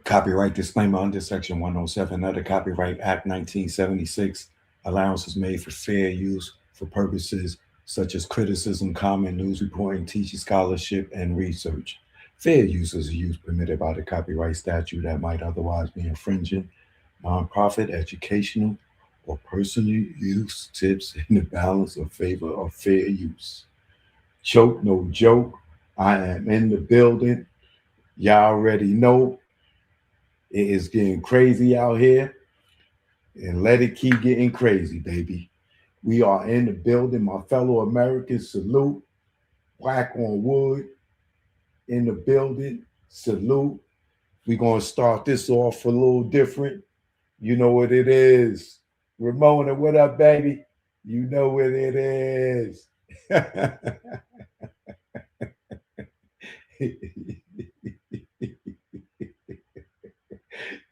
Copyright disclaimer under Section 107 of the Copyright Act 1976. Allowance is made for fair use for purposes such as criticism, comment, news reporting, teaching, scholarship, and research. Fair use is a use permitted by the copyright statute that might otherwise be infringing. Nonprofit, educational, or personal use tips in the balance of favor of fair use. Choke, no joke. I am in the building. Y'all already know it is getting crazy out here, and let it keep getting crazy, baby. We are in the building. My fellow Americans, salute. Whack on wood in the building. Salute. We're going to start this off a little different. You know what it is. Ramona, what up, baby? You know what it is.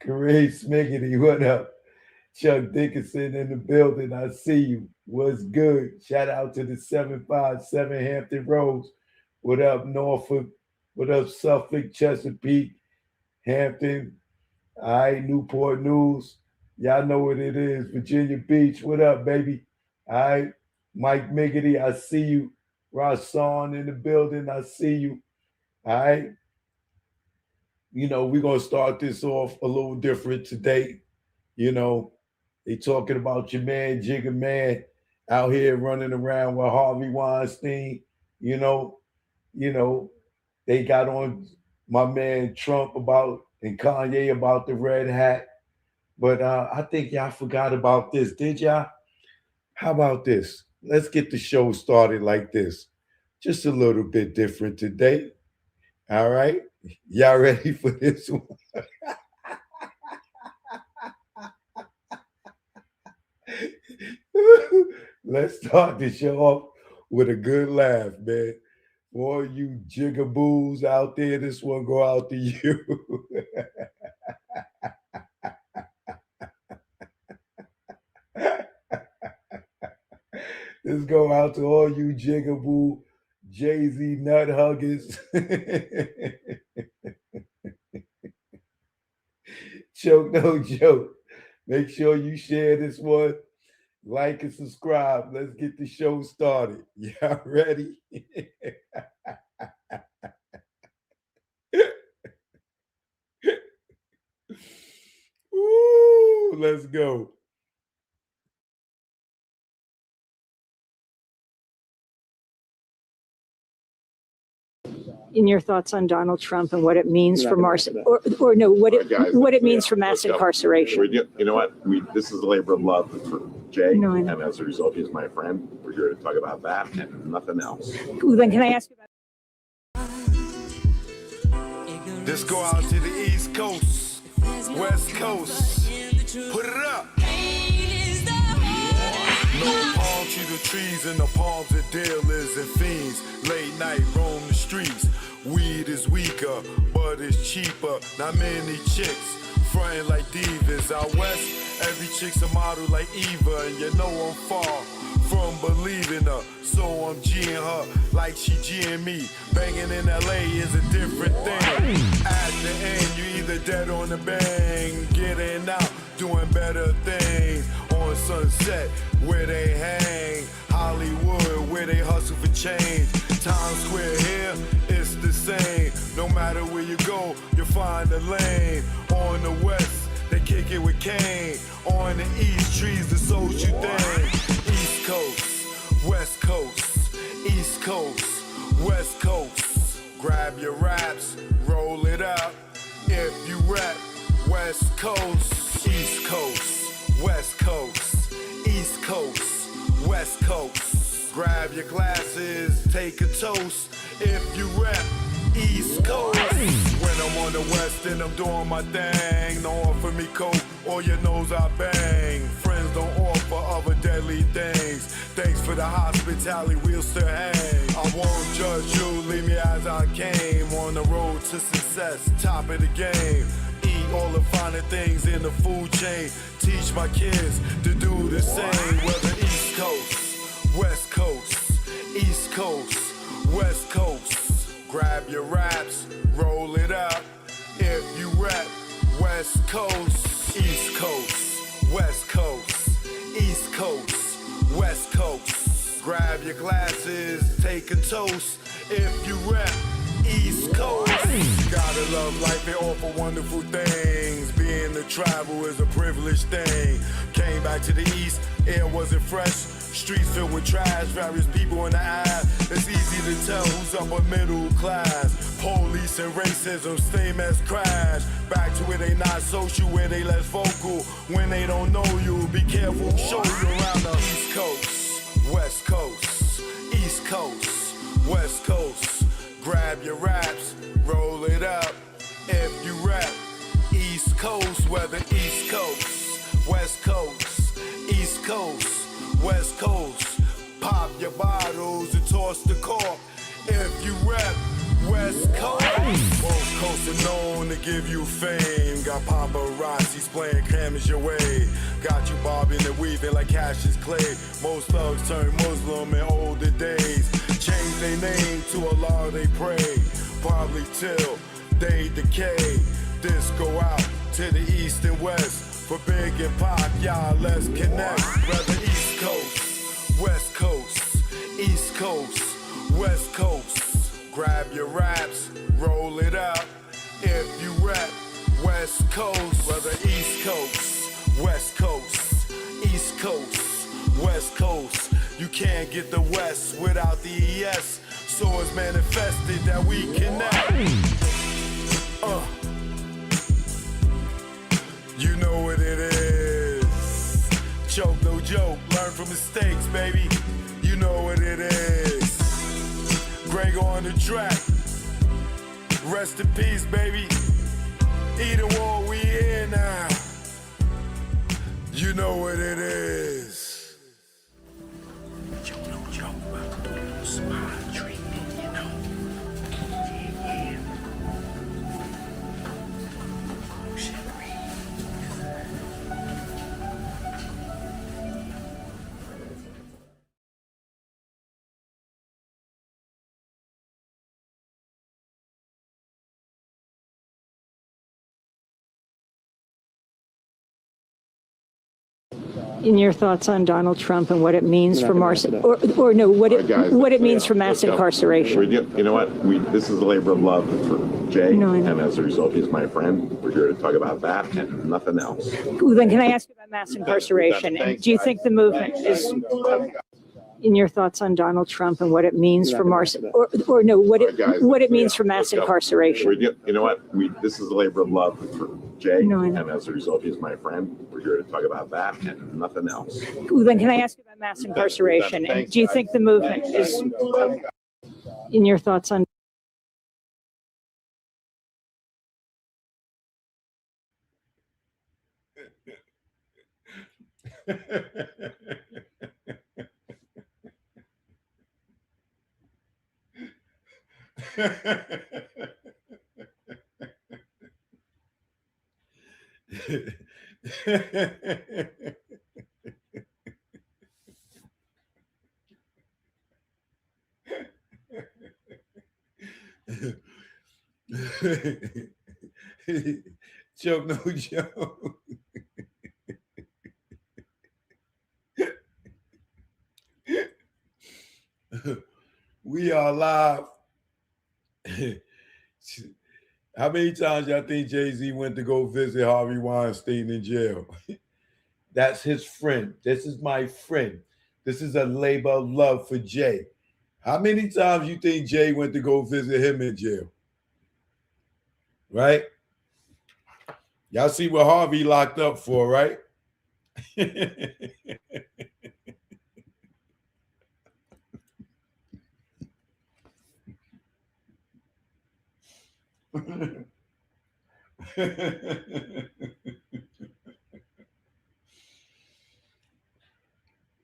Kareem Smiggity, what up? Chuck Dickinson in the building. I see you. What's good? Shout out to the 757 Hampton Roads. What up, Norfolk? What up, Suffolk, Chesapeake, Hampton? All right, Newport News. Y'all know what it is. Virginia Beach. What up, baby? All right. Mike Miggity, I see you. Rasan in the building. I see you. All right. You know, we're going to start this off a little different today. You know, they talking about your man, Jigga Man, out here running around with Harvey Weinstein. You know, they got on my man Trump about and Kanye about the red hat. But I think y'all forgot about this. Did y'all? How about this? Let's get the show started like this. Just a little bit different today. All right? Y'all ready for this one? Let's start the show off with a good laugh, man. For all you jigaboos out there, this one go out to you. This go out to all you jigaboo Jay-Z nut huggers. Choke, no joke. Make sure you share this one. Like and subscribe. Let's get the show started. Y'all ready? Woo, let's go. In your thoughts on Donald Trump and what it means for what it means for mass incarceration. You know what? This is a labor of love for Jay, and as a result, he's my friend. We're here to talk about that and nothing else. Then can I ask you about? Let's go out to the East Coast, West Coast. Put it up. No palm to the trees and the palms of dealers and fiends. Late night roam the streets. Weed is weaker, but it's cheaper. Not many chicks frontin' like divas. Out west, every chick's a model like Eva, and you know I'm far from believing her. So I'm G'ing her like she G'ing me. Banging in LA is a different thing. At the end, you either dead on the bang, getting out, doing better things. On Sunset, where they hang. Hollywood, where they hustle for change. Times Square here, it's the same. No matter where you go, you'll find a lane. On the west, they kick it with Kane. On the east, trees the social thing. East Coast, West Coast, East Coast, West Coast. Grab your raps, roll it up. If you rap, West Coast, East Coast, West Coast, East Coast, West Coast. Grab your glasses, take a toast. If you rap, East Coast. When I'm on the west and I'm doing my thing, don't offer me coke or your nose I bang. Friends don't offer other deadly things. Thanks for the hospitality, we'll still hang. I won't judge you, leave me as I came. On the road to success, top of the game. Eat all the finer things in the food chain. Teach my kids to do the same. Whether East Coast, West Coast, East Coast, West Coast. Grab your raps, roll it up. If you rap, West Coast, East Coast, West Coast, East Coast, West Coast. Grab your glasses, take a toast. If you rep East Coast, you gotta love life and offer wonderful things. Being to travel is a privileged thing. Came back to the East, air wasn't fresh. Streets filled with trash, various people in the eye. It's easy to tell who's upper middle class. Police and racism, same as crash. Back to where they not social, where they less vocal. When they don't know you, be careful, show you around the East Coast, West Coast, East Coast, West Coast. Grab your raps, roll it up. If you rap East Coast, whether East Coast, West Coast, East Coast, West Coast. Pop your bottles and toss the cork. If you rap West Coast, both coasts are known to give you fame. Got paparazzis playing cameras your way. Got you bobbing and weaving like Cassius Clay. Most thugs turn Muslim in older days. Change their name to Allah they pray. Probably till they decay. This go out to the east and west. For Big and Pac, y'all let's connect. Whether East Coast, West Coast, East Coast, West Coast. Grab your raps, roll it up. If you rap West Coast, whether East Coast, West Coast, East Coast, West Coast. You can't get the West without the ES. So it's manifested that we connect. You know what it is. Choke, no joke. Learn from mistakes, baby. You know what it is. Greg on the track. Rest in peace, baby. Either war, we here now. You know what it is. Choke, no joke. Smile treatment, you know. Yeah. In your thoughts on Donald Trump and what it means for mass, or no, what it means for mass incarceration. You know what? This is a labor of love for Jay, and as a result, he's my friend. We're here to talk about that and nothing else. Well, then can I ask you about mass incarceration? And do you think the movement is, in your thoughts on Donald Trump and what it means for mass, or no, what it means for mass incarceration? You know what? This is a labor of love for Jay, and as a result, he's my friend. We're here to talk about that and nothing else. Well, then can I ask you about mass incarceration? And do you think the movement is, in your thoughts on Joke, no joke. We are live. How many times y'all think Jay-Z went to go visit Harvey Weinstein in jail? That's his friend. This is my friend. This is a labor of love for Jay. How many times you think Jay went to go visit him in jail? Right? Y'all see what Harvey locked up for, right?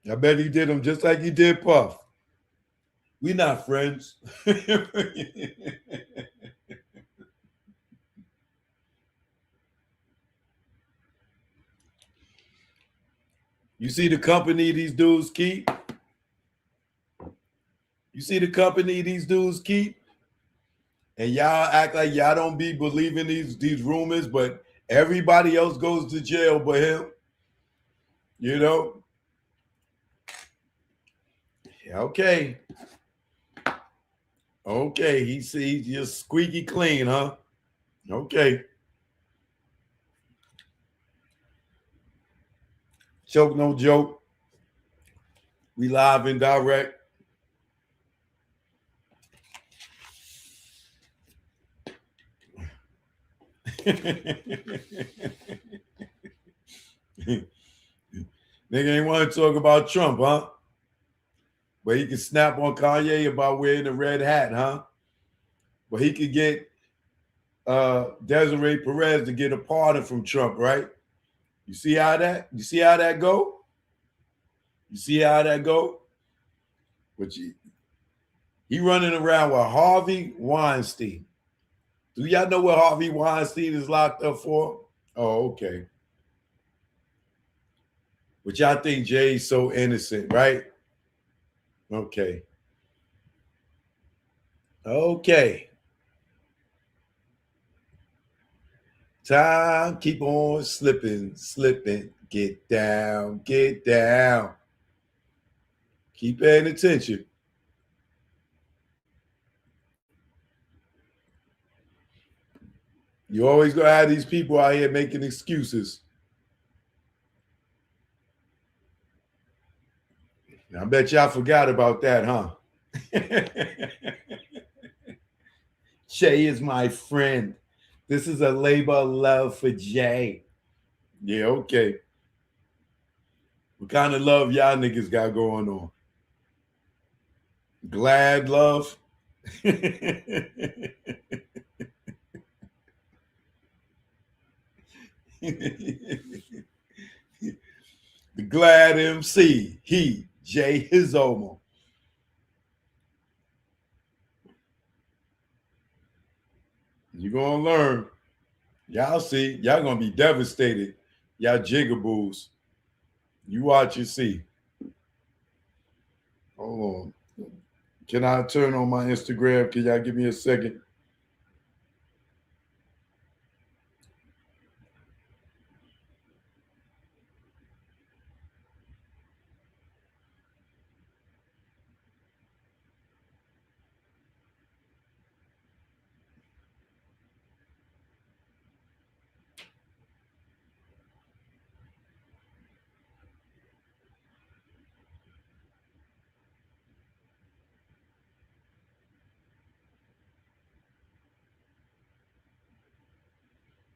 I bet he did him just like he did Puff. We not friends. You see the company these dudes keep? You see the company these dudes keep? And y'all act like y'all don't be believing these rumors, but Everybody else goes to jail but him. You know? Okay. Okay, he's just squeaky clean, huh? Okay. Choke no joke. We live and direct. Nigga ain't want to talk about Trump, huh? But he can snap on Kanye about wearing a red hat, huh? But he could get Desiree Perez to get a pardon from Trump, right? You see how that go? You see how that go? But he running around with Harvey Weinstein. Do y'all know what Harvey Weinstein is locked up for? Oh, okay. But y'all think Jay's so innocent, right? Okay. Okay. Time keep on slipping. Get down. Keep paying attention. You always gonna have these people out here making excuses. I bet y'all forgot about that, huh? Jay is my friend. This is a labor of love for Jay. Yeah, okay. What kind of love y'all niggas got going on? Glad love? The Glad MC, Jay Hizomo. You're gonna learn. Y'all see, y'all gonna be devastated. Y'all jigaboos. You watch and see. Hold on. Can I turn on my Instagram? Can y'all give me a second?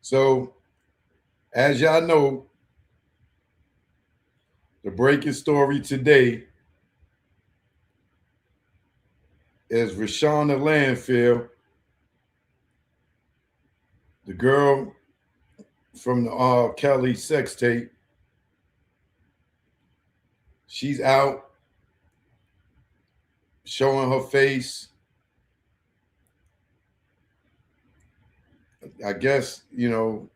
So, as y'all know, the breaking story today is Rishona Landfill, the girl from the R.Kelly'S sex tape. She's out showing her face. I guess, you know,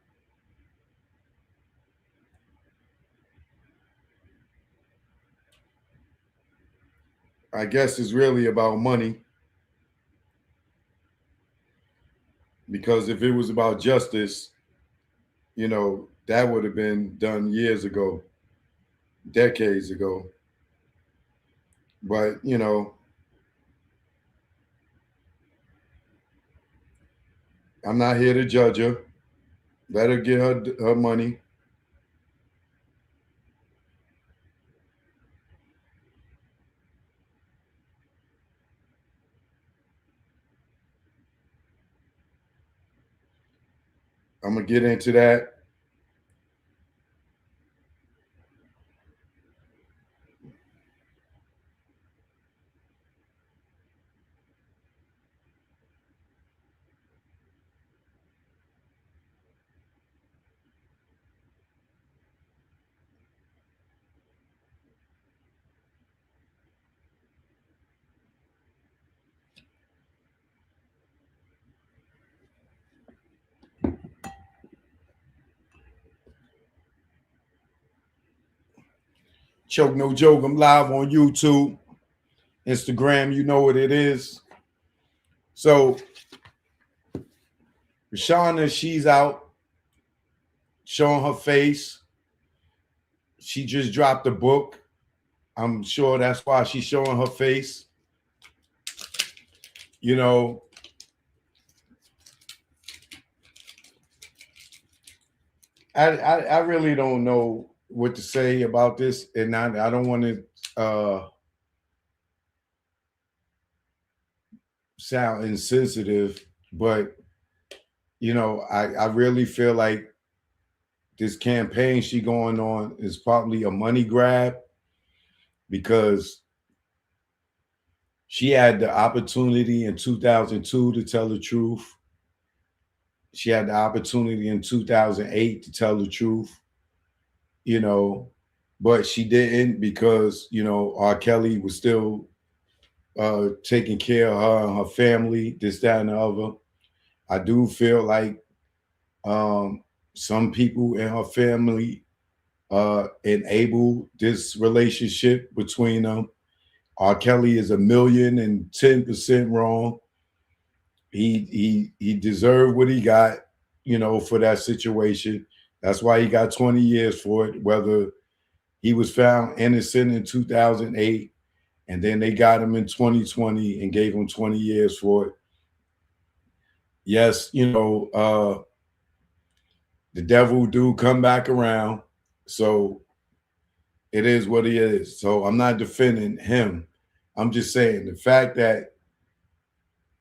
I guess it's really about money. Because if it was about justice, you know, that would have been done years ago, decades ago. But, you know, I'm not here to judge her. Let her get her money. I'm going to get into that. Choke no joke. I'm live on YouTube, Instagram. You know what it is. So, Rishona, she's out showing her face. She just dropped a book. I'm sure that's why she's showing her face. You know, I really don't know what to say about this, and I don't want to sound insensitive, but you know, I really feel like this campaign she going on is probably a money grab, because she had the opportunity in 2002 to tell the truth. She had the opportunity in 2008 to tell the truth, you know, but she didn't, because, you know, R. Kelly was still taking care of her and her family, this, that, and the other. I do feel like some people in her family enable this relationship between them. R. Kelly is 1,010% wrong. He deserved what he got, you know, for that situation. That's why he got 20 years for it, whether he was found innocent in 2008 and then they got him in 2020 and gave him 20 years for it. Yes, you know, the devil do come back around. So it is what it is. So I'm not defending him. I'm just saying the fact that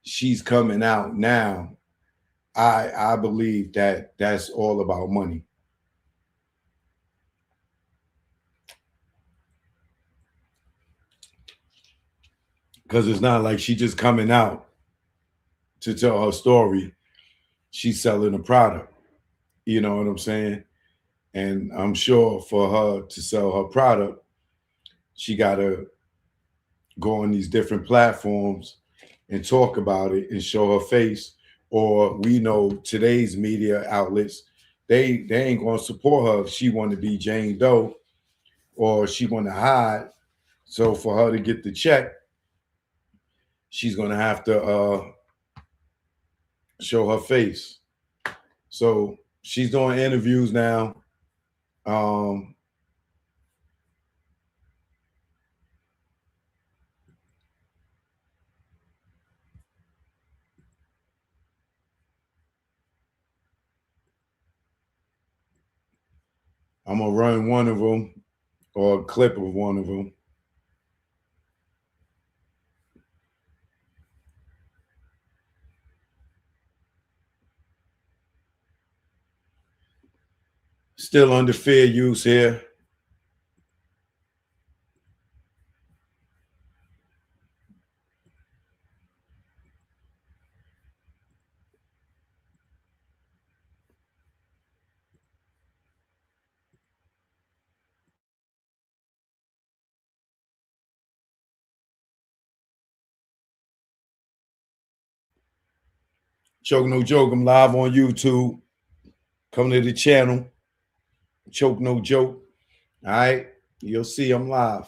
she's coming out now, I believe that that's all about money. Because it's not like she just coming out to tell her story. She's selling a product. You know what I'm saying? And I'm sure for her to sell her product, she got to go on these different platforms and talk about it and show her face. Or we know today's media outlets, they ain't going to support her if she want to be Jane Doe or she want to hide. So for her to get the check, she's going to have to show her face. So she's doing interviews now. I'm going to run one of them or a clip of one of them. Still under fair use here. Choke No Joke, I'm live on YouTube. Come to the channel. Choke No Joke. All right. You'll see I'm live.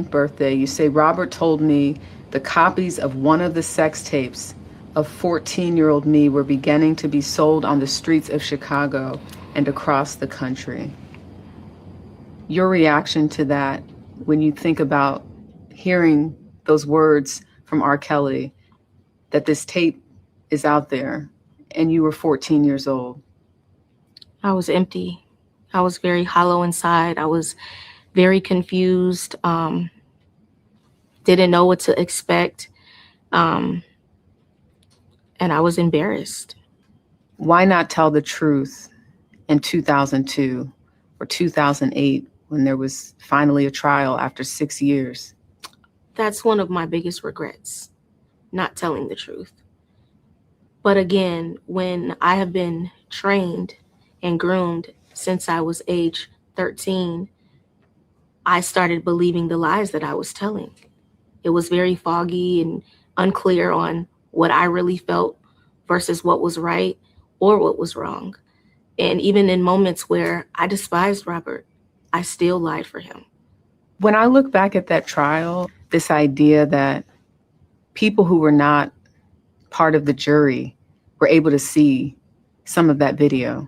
Birthday, you say, Robert told me the copies of one of the sex tapes of 14-year-old me were beginning to be sold on the streets of Chicago and across the country. Your reaction to that when you think about hearing those words from R. Kelly, that this tape is out there and you were 14 years old? I was empty. I was very hollow inside. I was very confused, didn't know what to expect, and I was embarrassed. Why not tell the truth in 2002 or 2008 when there was finally a trial after 6 years? That's one of my biggest regrets, not telling the truth. But again, when I have been trained and groomed since I was age 13, I started believing the lies that I was telling. It was very foggy and unclear on what I really felt versus what was right or what was wrong. And even in moments where I despised Robert, I still lied for him. When I look back at that trial, this idea that people who were not part of the jury were able to see some of that video,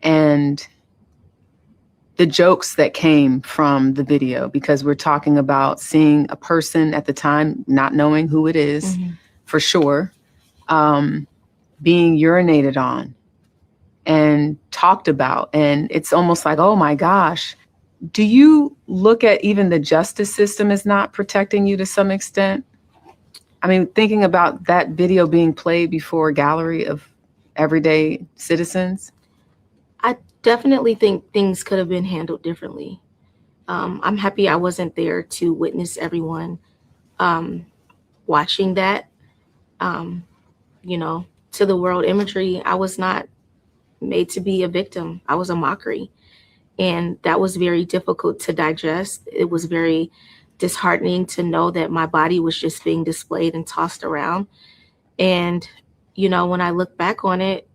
and the jokes that came from the video, because we're talking about seeing a person at the time, not knowing who it is, for sure, being urinated on and talked about. And it's almost like, oh my gosh, do you look at even the justice system as not protecting you to some extent? I mean, thinking about that video being played before a gallery of everyday citizens. I definitely think things could have been handled differently. I'm happy I wasn't there to witness everyone watching that. You know, to the world imagery, I was not made to be a victim. I was a mockery. And that was very difficult to digest. It was very disheartening to know that my body was just being displayed and tossed around. And, you know, when I look back on it,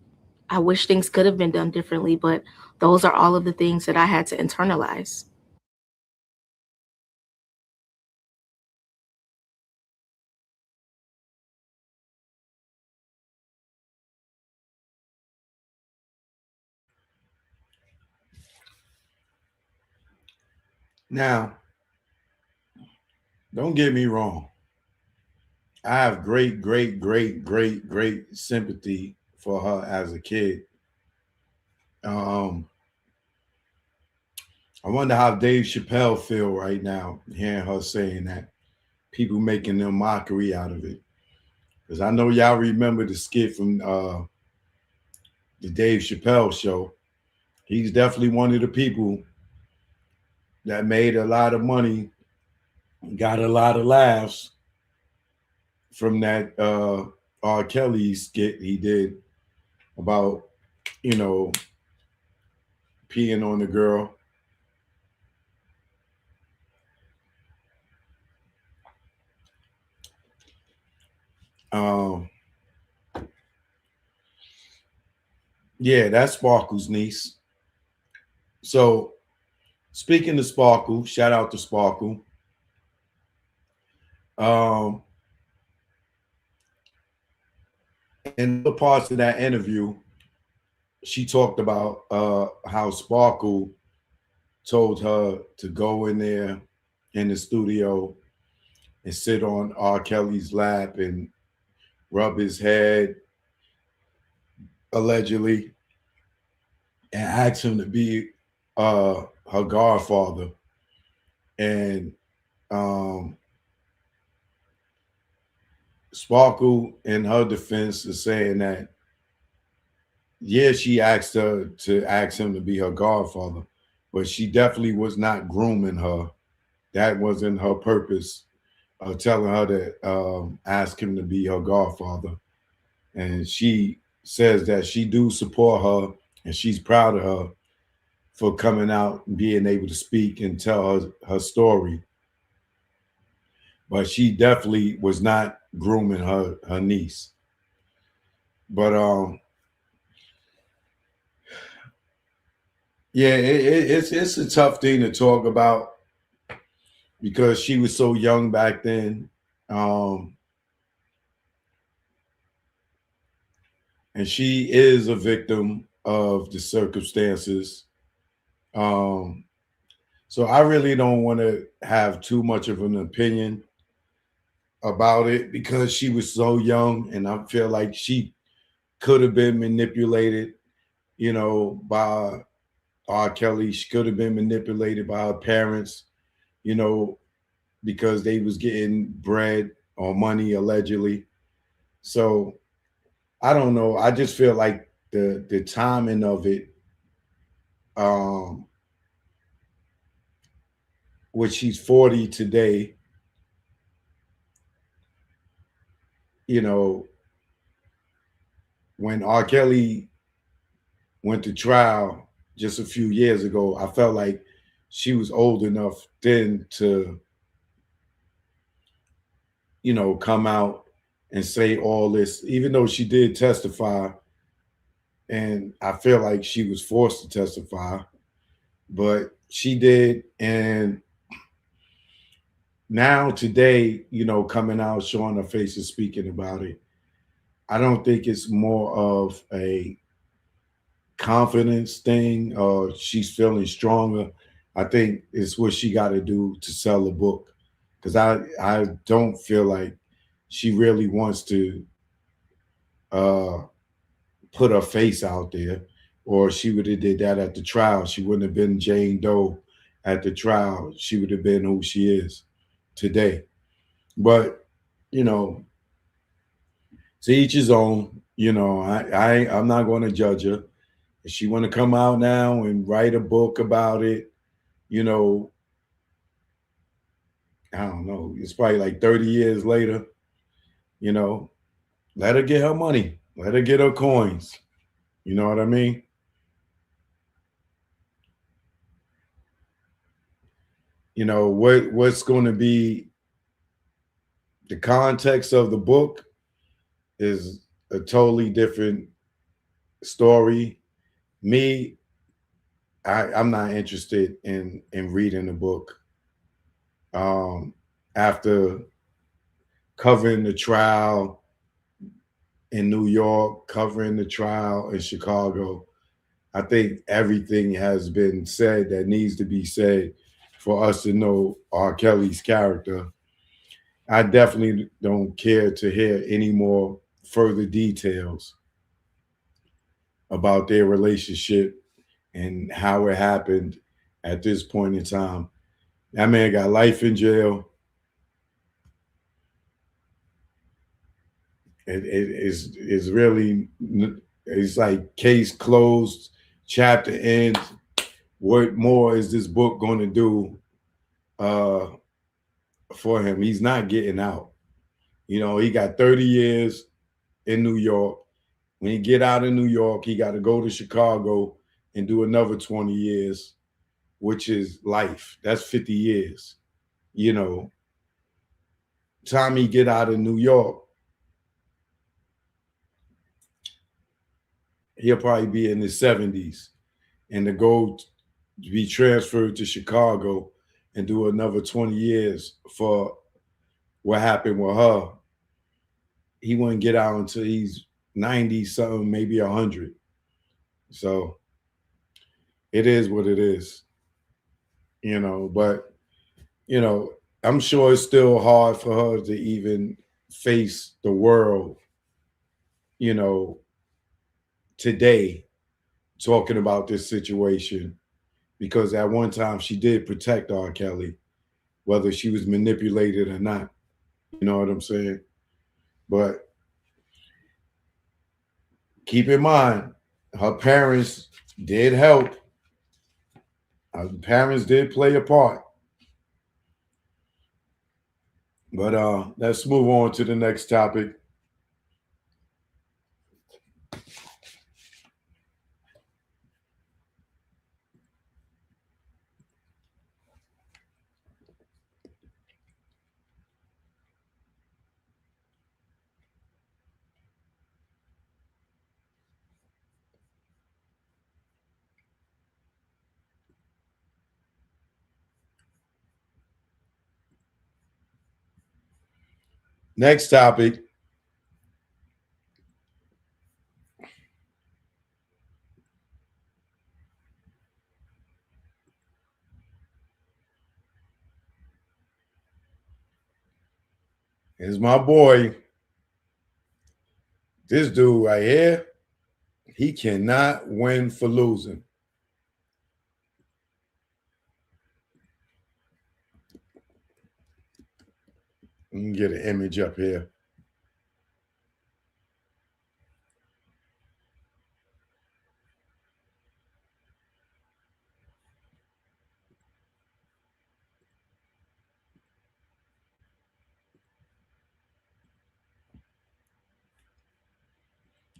I wish things could have been done differently, but those are all of the things that I had to internalize. Now, don't get me wrong. I have great, great, great, great, great sympathy for her as a kid. I wonder how Dave Chappelle feel right now, hearing her saying that. People making a mockery out of it. Because I know y'all remember the skit from the Dave Chappelle show. He's definitely one of the people that made a lot of money, got a lot of laughs from that R.Kelly'S skit he did about, you know, peeing on the girl. Yeah, that's Sparkle's niece. So speaking of Sparkle, shout out to Sparkle. In the parts of that interview, she talked about how Sparkle told her to go in there in the studio and sit on R. Kelly's lap and rub his head, allegedly, and ask him to be her godfather. And Sparkle, in her defense, is saying that, yeah, she asked her to ask him to be her godfather, but she definitely was not grooming her. That wasn't her purpose of telling her to ask him to be her godfather. And she says that she do support her and she's proud of her for coming out and being able to speak and tell her story. But she definitely was not grooming her niece. But yeah, it's a tough thing to talk about because she was so young back then. And she is a victim of the circumstances. So I really don't want to have too much of an opinion about it because she was so young, and I feel like she could have been manipulated, you know, by R. Kelly. She could have been manipulated by her parents, you know, because they was getting bread or money allegedly. So I don't know. I just feel like the timing of it, which she's 40 today, you know, when R. Kelly went to trial just a few years ago, I felt like she was old enough then to, come out and say all this, even though she did testify. And I feel like she was forced to testify, but she did. And now today, coming out, showing her face and speaking about it, I don't think it's more of a confidence thing or she's feeling stronger. I think it's what she got to do to sell a book, because I don't feel like she really wants to put her face out there, or she would have did that at the trial. She wouldn't have been Jane Doe at the trial. She would have been who she is today. But to each his own. I'm not going to judge her. If she want to come out now and write a book about it, I don't know. It's probably like 30 years later. Let her get her money. Let her get her coins. You know what I mean? What's going to be the context of the book is a totally different story. Me, I'm not interested in reading the book. After covering the trial in New York, covering the trial in Chicago, I think everything has been said that needs to be said for us to know R. Kelly's character. I definitely don't care to hear any more further details about their relationship and how it happened at this point in time. That man got life in jail. It's really, it's like case closed, chapter ends. What more is this book going to do for him? He's not getting out. He got 30 years in New York. When he get out of New York, he got to go to Chicago and do another 20 years, which is life. That's 50 years. Time he get out of New York, he'll probably be in his 70s. And to go to be transferred to Chicago and do another 20 years for what happened with her, he wouldn't get out until he's 90 something, maybe 100. So it is what it is, but I'm sure it's still hard for her to even face the world, today, talking about this situation, because at one time she did protect R. Kelly, whether she was manipulated or not. You know what I'm saying? But keep in mind, her parents did help. Her parents did play a part. But let's move on to the next topic. Next topic is my boy. This dude right here, he cannot win for losing. Let me get an image up here.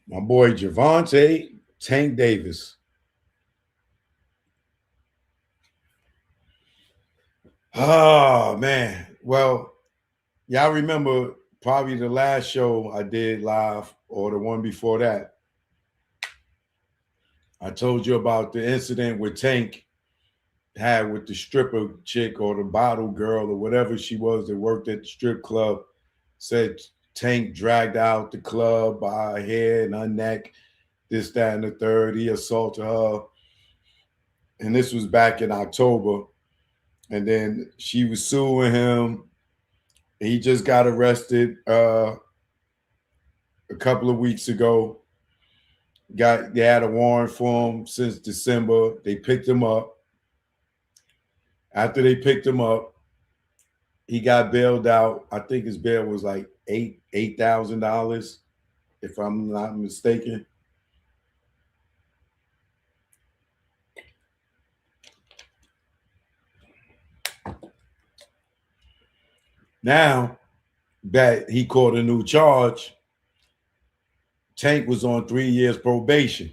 My boy Javante Tank Davis. Oh man. Well, y'all remember probably the last show I did live or the one before that. I told you about the incident with Tank had with the stripper chick or the bottle girl or whatever she was that worked at the strip club. Said Tank dragged out the club by her hair and her neck, this, that, and the third. He assaulted her. And this was back in October. And then she was suing him. He just got arrested a couple of weeks ago. They had a warrant for him since December. They picked him up. After they picked him up, he got bailed out. I think his bail was like $8,000, if I'm not mistaken. Now that he caught a new charge, Tank was on 3 years probation.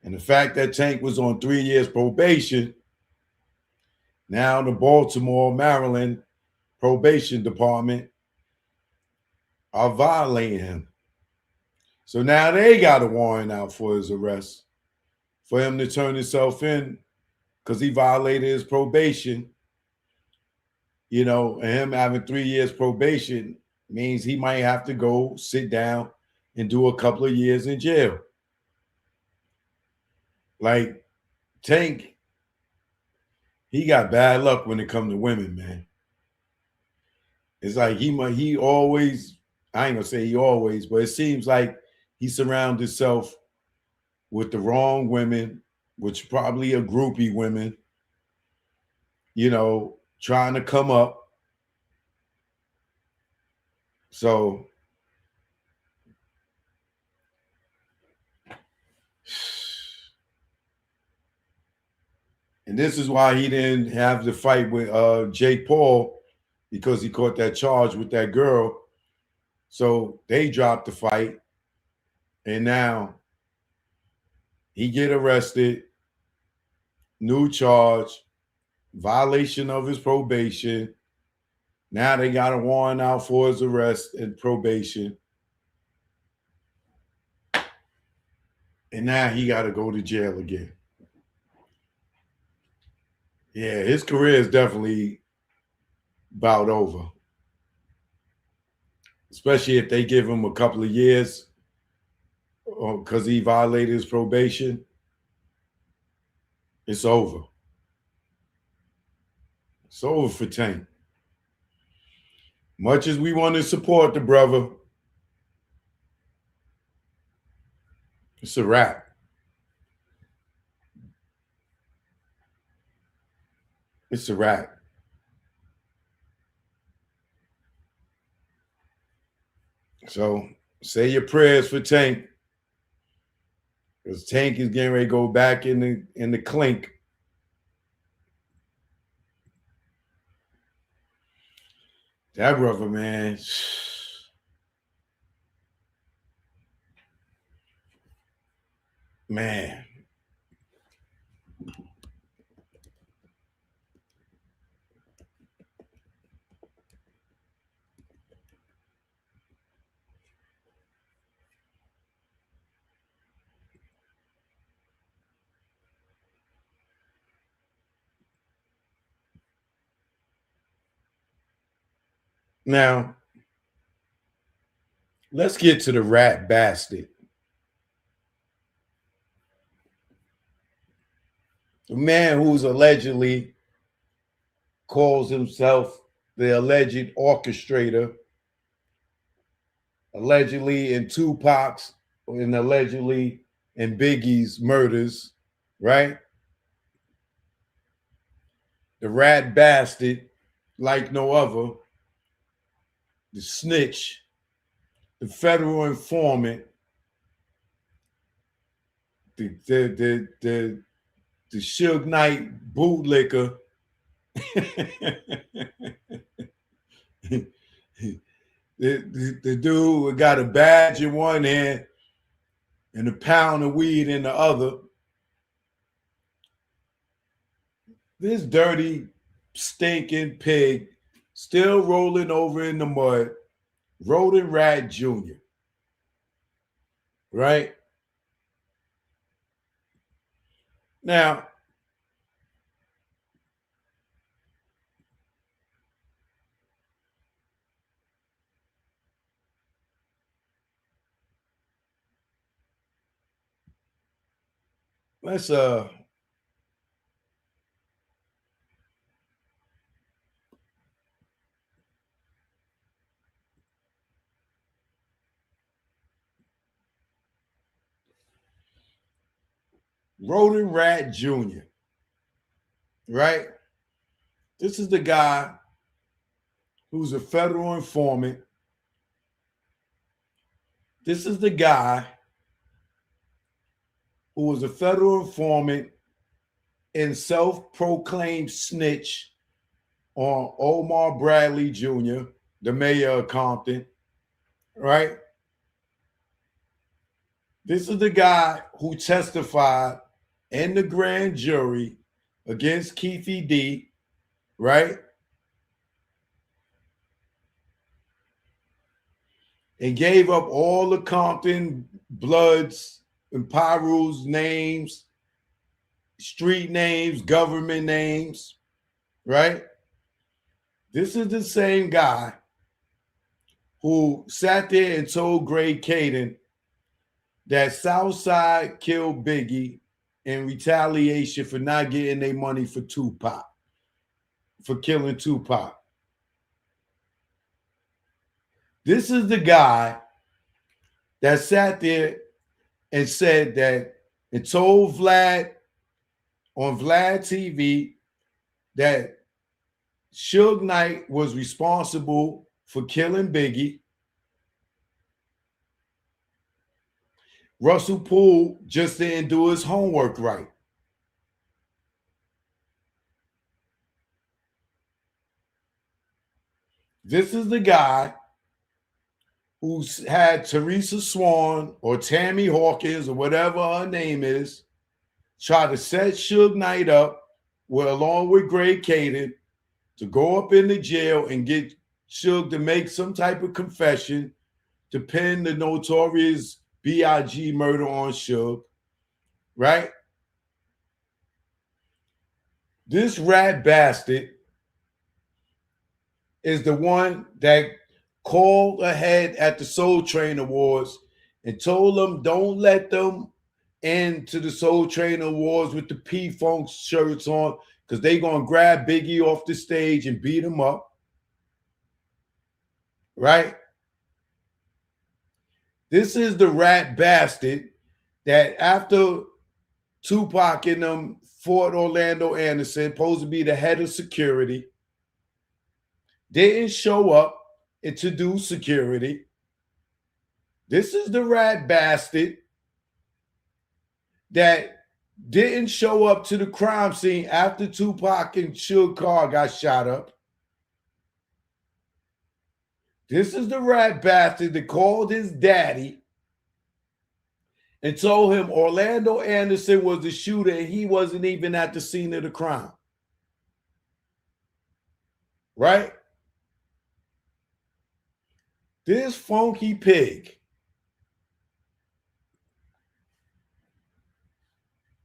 And the fact that Tank was on 3 years probation, now the Baltimore, Maryland probation department are violating him. So now they got a warrant out for his arrest, for him to turn himself in because he violated his probation. You know, and him having 3 years probation means he might have to go sit down and do a couple of years in jail. Like Tank, he got bad luck when it comes to women, man. It's like he always, I ain't gonna say he always, but it seems like he surrounds himself with the wrong women, which probably are groupie women, you know, trying to come up. So and this is why he didn't have the fight with Jake Paul, because he caught that charge with that girl. So they dropped the fight. And now he get arrested, new charge, violation of his probation. Now they got a warrant out for his arrest and probation. And now he got to go to jail again. Yeah, his career is definitely about over. Especially if they give him a couple of years because he violated his probation. It's over. It's over for Tank. Much as we want to support the brother, it's a wrap. It's a wrap. So say your prayers for Tank, because Tank is getting ready to go back in the clink. That brother, man. Man. Now, let's get to the rat bastard. The man who's allegedly calls himself the alleged orchestrator, allegedly in Tupac's and allegedly in Biggie's murders, right? The rat bastard, like no other, the snitch, the federal informant, the Suge Knight bootlicker, the dude who got a badge in one hand and a pound of weed in the other. This dirty, stinking pig, still rolling over in the mud, Rodent Rat Jr., right? Now, let's Rodent Rat Jr., right? This is the guy who's a federal informant. This is the guy who was a federal informant and self-proclaimed snitch on Omar Bradley Jr., the mayor of Compton, right? This is the guy who testified in the grand jury against Keefe D., right? And gave up all the Compton Bloods and Pyru's names, street names, government names, right? This is the same guy who sat there and told Greg Caden that Southside killed Biggie in retaliation for not getting their money for Tupac, for killing Tupac. This is the guy that sat there and said that and told Vlad on Vlad TV that Suge Knight was responsible for killing Biggie. Russell Poole just didn't do his homework right. This is the guy who had Teresa Swan or Tammy Hawkins or whatever her name is, try to set Suge Knight up along with Greg Caden to go up in the jail and get Suge to make some type of confession to pin the notorious B.I.G. murder on Suge, right? This rat bastard is the one that called ahead at the Soul Train Awards and told them don't let them into the Soul Train Awards with the P-Funk shirts on because they're going to grab Biggie off the stage and beat him up, right? This is the rat bastard that after Tupac and them fought Orlando Anderson, supposed to be the head of security, didn't show up and to do security. This is the rat bastard that didn't show up to the crime scene after Tupac and Suge car got shot up. This is the rat bastard that called his daddy and told him Orlando Anderson was the shooter and he wasn't even at the scene of the crime. Right? This funky pig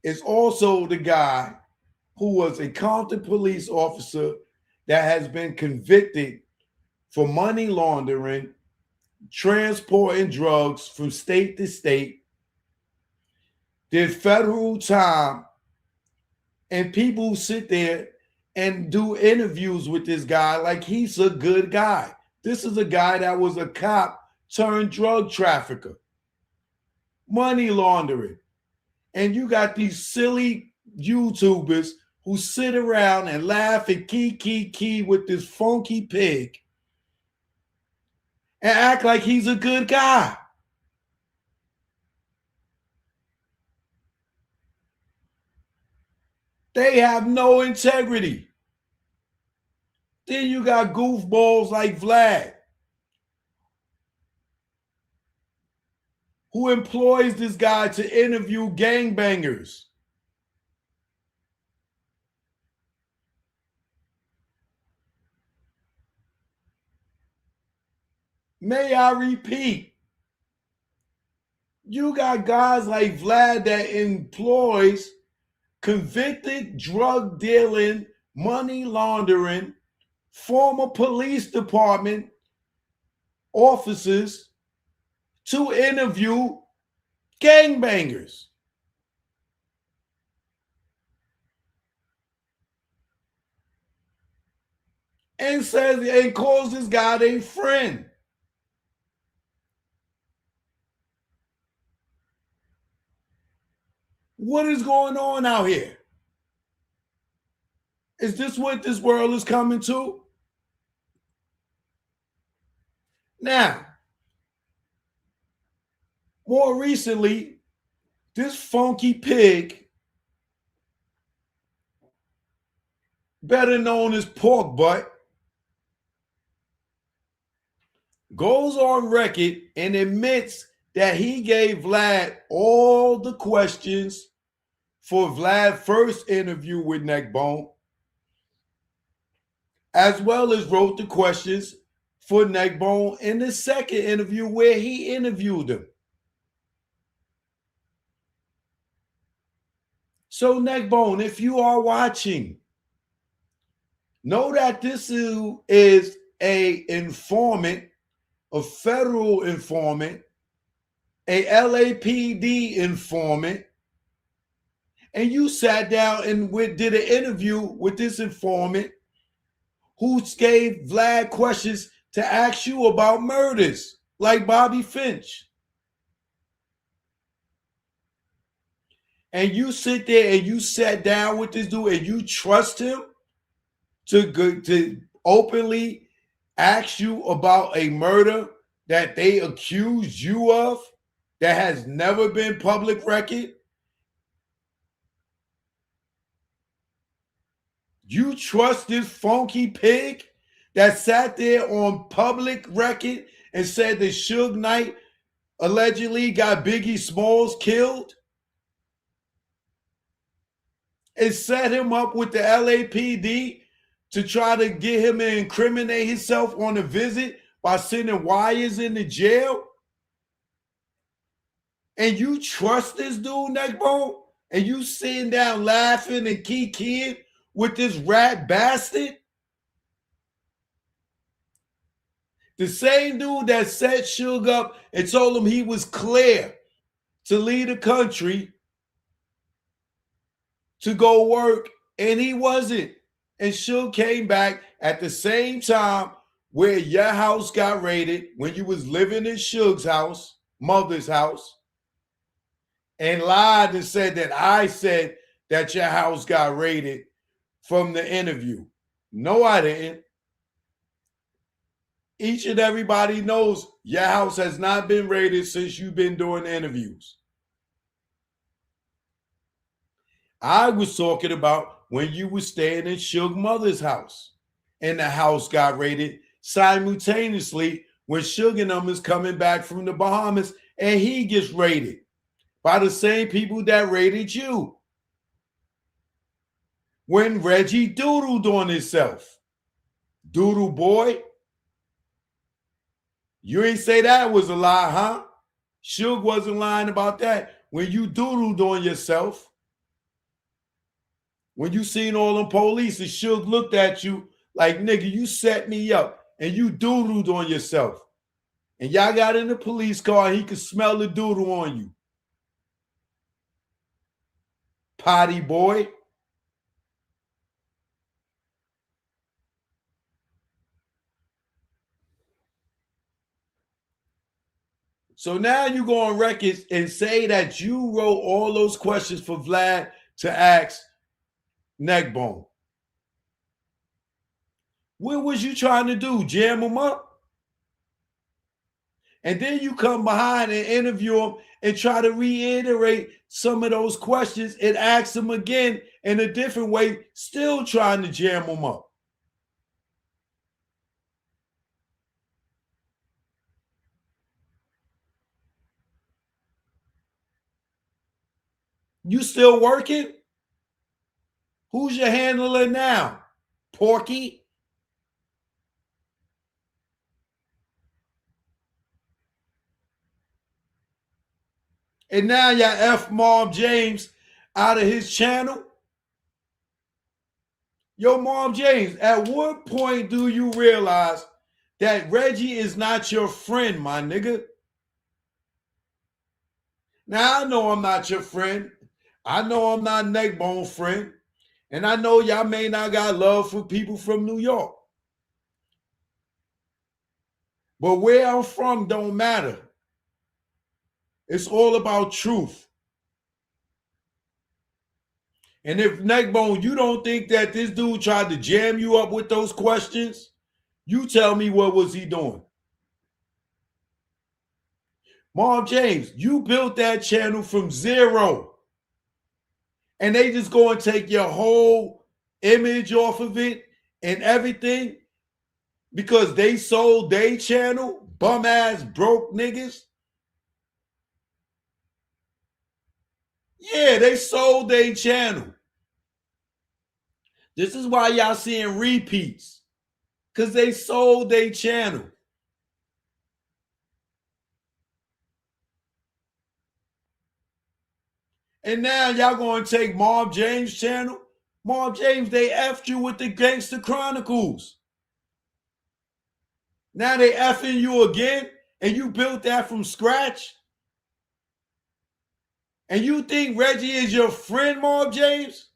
is also the guy who was a Compton police officer that has been convicted for money laundering, transporting drugs from state to state, did federal time, and people sit there and do interviews with this guy like he's a good guy. This is a guy that was a cop turned drug trafficker, money laundering. And you got these silly YouTubers who sit around and laugh and key with this funky pig and act like he's a good guy. They have no integrity. Then you got goofballs like Vlad, who employs this guy to interview gangbangers. May I repeat, you got guys like Vlad that employs convicted drug dealing, money laundering, former police department officers to interview gangbangers. And says and calls this guy a friend. What is going on out here? Is this what this world is coming to? Now, more recently, this funky pig, better known as Pork Butt, goes on record and admits that he gave Vlad all the questions for Vlad's first interview with Neckbone, as well as wrote the questions for Neckbone in the second interview where he interviewed him. So Neckbone, if you are watching, know that this is a informant, a federal informant, a LAPD informant, and you sat down and did an interview with this informant who gave Vlad questions to ask you about murders, like Bobby Finch. And you sit there and you sat down with this dude and you trust him to openly ask you about a murder that they accused you of that has never been public record? You trust this funky pig that sat there on public record and said that Suge Knight allegedly got Biggie Smalls killed and set him up with the LAPD to try to get him to incriminate himself on a visit by sending wires into jail? And you trust this dude, Neckbone? And you sitting down laughing and kikiing with this rat bastard? The same dude that set Suge up and told him he was clear to leave the country to go work, and he wasn't. And Suge came back at the same time where your house got raided when you was living in Suge's house, mother's house, and lied and said that I said that your house got raided from the interview. No, I didn't. Each and everybody knows your house has not been raided since you've been doing interviews. I was talking about when you were staying in Suge's mother's house and the house got raided simultaneously when Suge and them is coming back from the Bahamas and he gets raided by the same people that raided you when Reggie doodled on himself. Doodle boy. You ain't say that was a lie, huh? Suge wasn't lying about that. When you doodled on yourself, when you seen all them police and Suge looked at you like, nigga, you set me up and you doodled on yourself. And y'all got in the police car and he could smell the doodle on you. Potty boy. So now you go on record and say that you wrote all those questions for Vlad to ask Neckbone. What was you trying to do? Jam him up? And then you come behind and interview him and try to reiterate some of those questions and ask them again in a different way, still trying to jam him up. You still working? Who's your handler now? Porky? And now y'all F Mom James out of his channel. Yo, Mom James, at what point do you realize that Reggie is not your friend, my nigga? Now, I know I'm not your friend. I know I'm not Neckbone friend. And I know y'all may not got love for people from New York. But where I'm from don't matter. It's all about truth. And if Neckbone, you don't think that this dude tried to jam you up with those questions, you tell me what was he doing. Mom James, you built that channel from zero. And they just go and take your whole image off of it and everything because they sold their channel, bum ass broke niggas. Yeah, they sold their channel. This is why y'all seeing repeats, because they sold their channel. And now y'all going to take Mom James' channel? Mom James, they effed you with the Gangster Chronicles. Now they effing you again, and you built that from scratch? And you think Reggie is your friend, Mom James?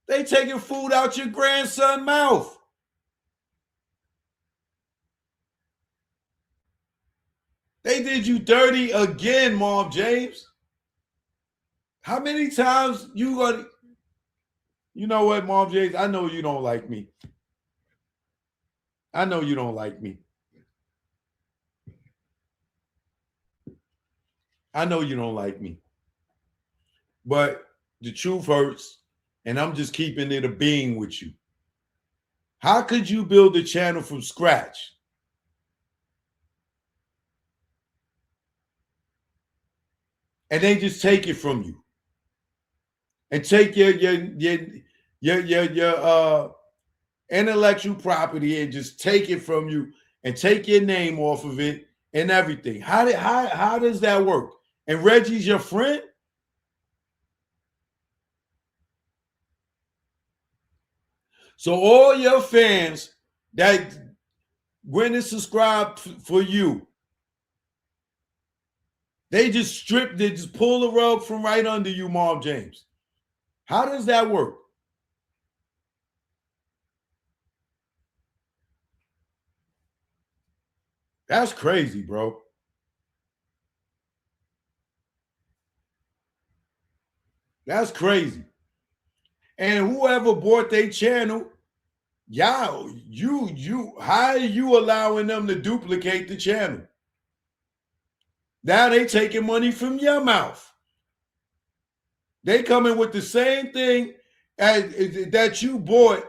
They taking food out your grandson's mouth. They did you dirty again, Mom James. How many times you gonna... You know what, Mom James? I know you don't like me. I know you don't like me. I know you don't like me. But the truth hurts, and I'm just keeping it a being with you. How could you build a channel from scratch? And they just take it from you. And take your intellectual property and just take it from you and take your name off of it and everything. How does that work? And Reggie's your friend? So all your fans that went and subscribed for you, they just pull the rug from right under you, Mom James. How does that work? That's crazy, bro. That's crazy. And whoever bought their channel, y'all, how are you allowing them to duplicate the channel? Now they taking money from your mouth. They coming with the same thing that you bought.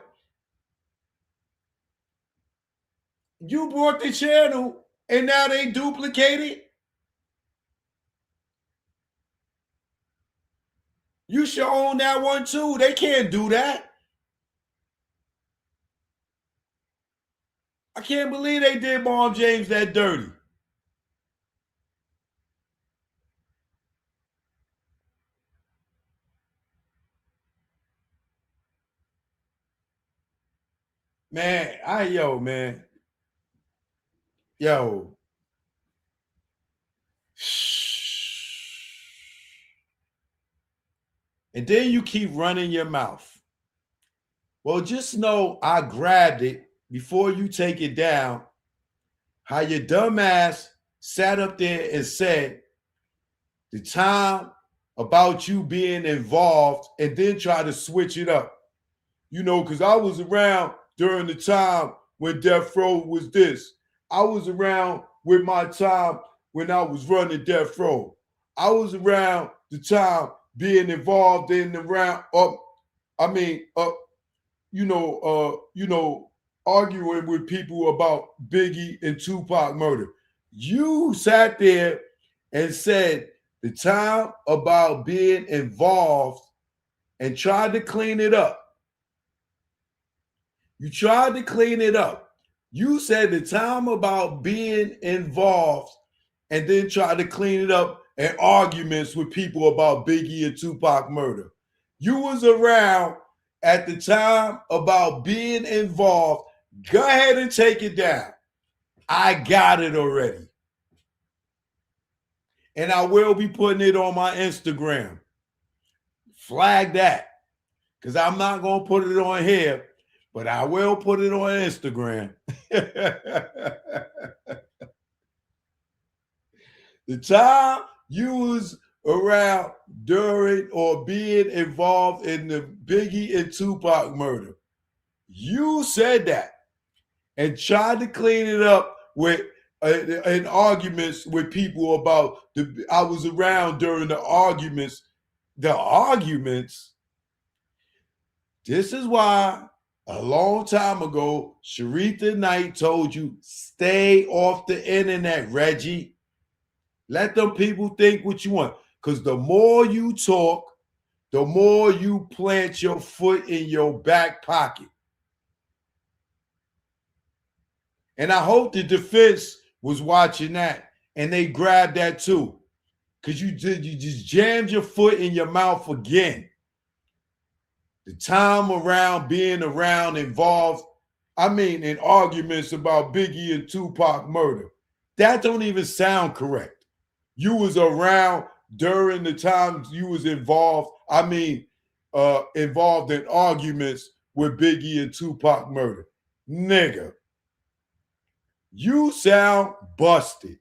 You bought the channel and now they duplicate it. You should own that one too. They can't do that. I can't believe they did Mom James that dirty. Man, man. Yo. And then you keep running your mouth. Well, just know I grabbed it before you take it down. How your dumb ass sat up there and said the time about you being involved and then try to switch it up. You know, because I was around during the time when Death Row was this. I was around with my time when I was running Death Row. I was around the time being involved in the round arguing with people about Biggie and Tupac murder. You sat there and said the time about being involved and tried to clean it up. You tried to clean it up. You said the time about being involved and then tried to clean it up in arguments with people about Biggie and Tupac murder. You was around at the time about being involved. Go ahead and take it down. I got it already. And I will be putting it on my Instagram. Flag that. Because I'm not going to put it on here, but I will put it on Instagram. The time you was around during or being involved in the Biggie and Tupac murder, you said that and tried to clean it up with in arguments with people about I was around during the arguments. The arguments. This is why a long time ago, Sharitha Knight told you, stay off the internet, Reggie. Let them people think what you want. Because the more you talk, the more you plant your foot in your back pocket. And I hope the defense was watching that and they grabbed that too. Because you just jammed your foot in your mouth again. The time around being around involved, in arguments about Biggie and Tupac murder. That don't even sound correct. You was around during the times you was involved, involved in arguments with Biggie and Tupac murder. Nigga, you sound busted.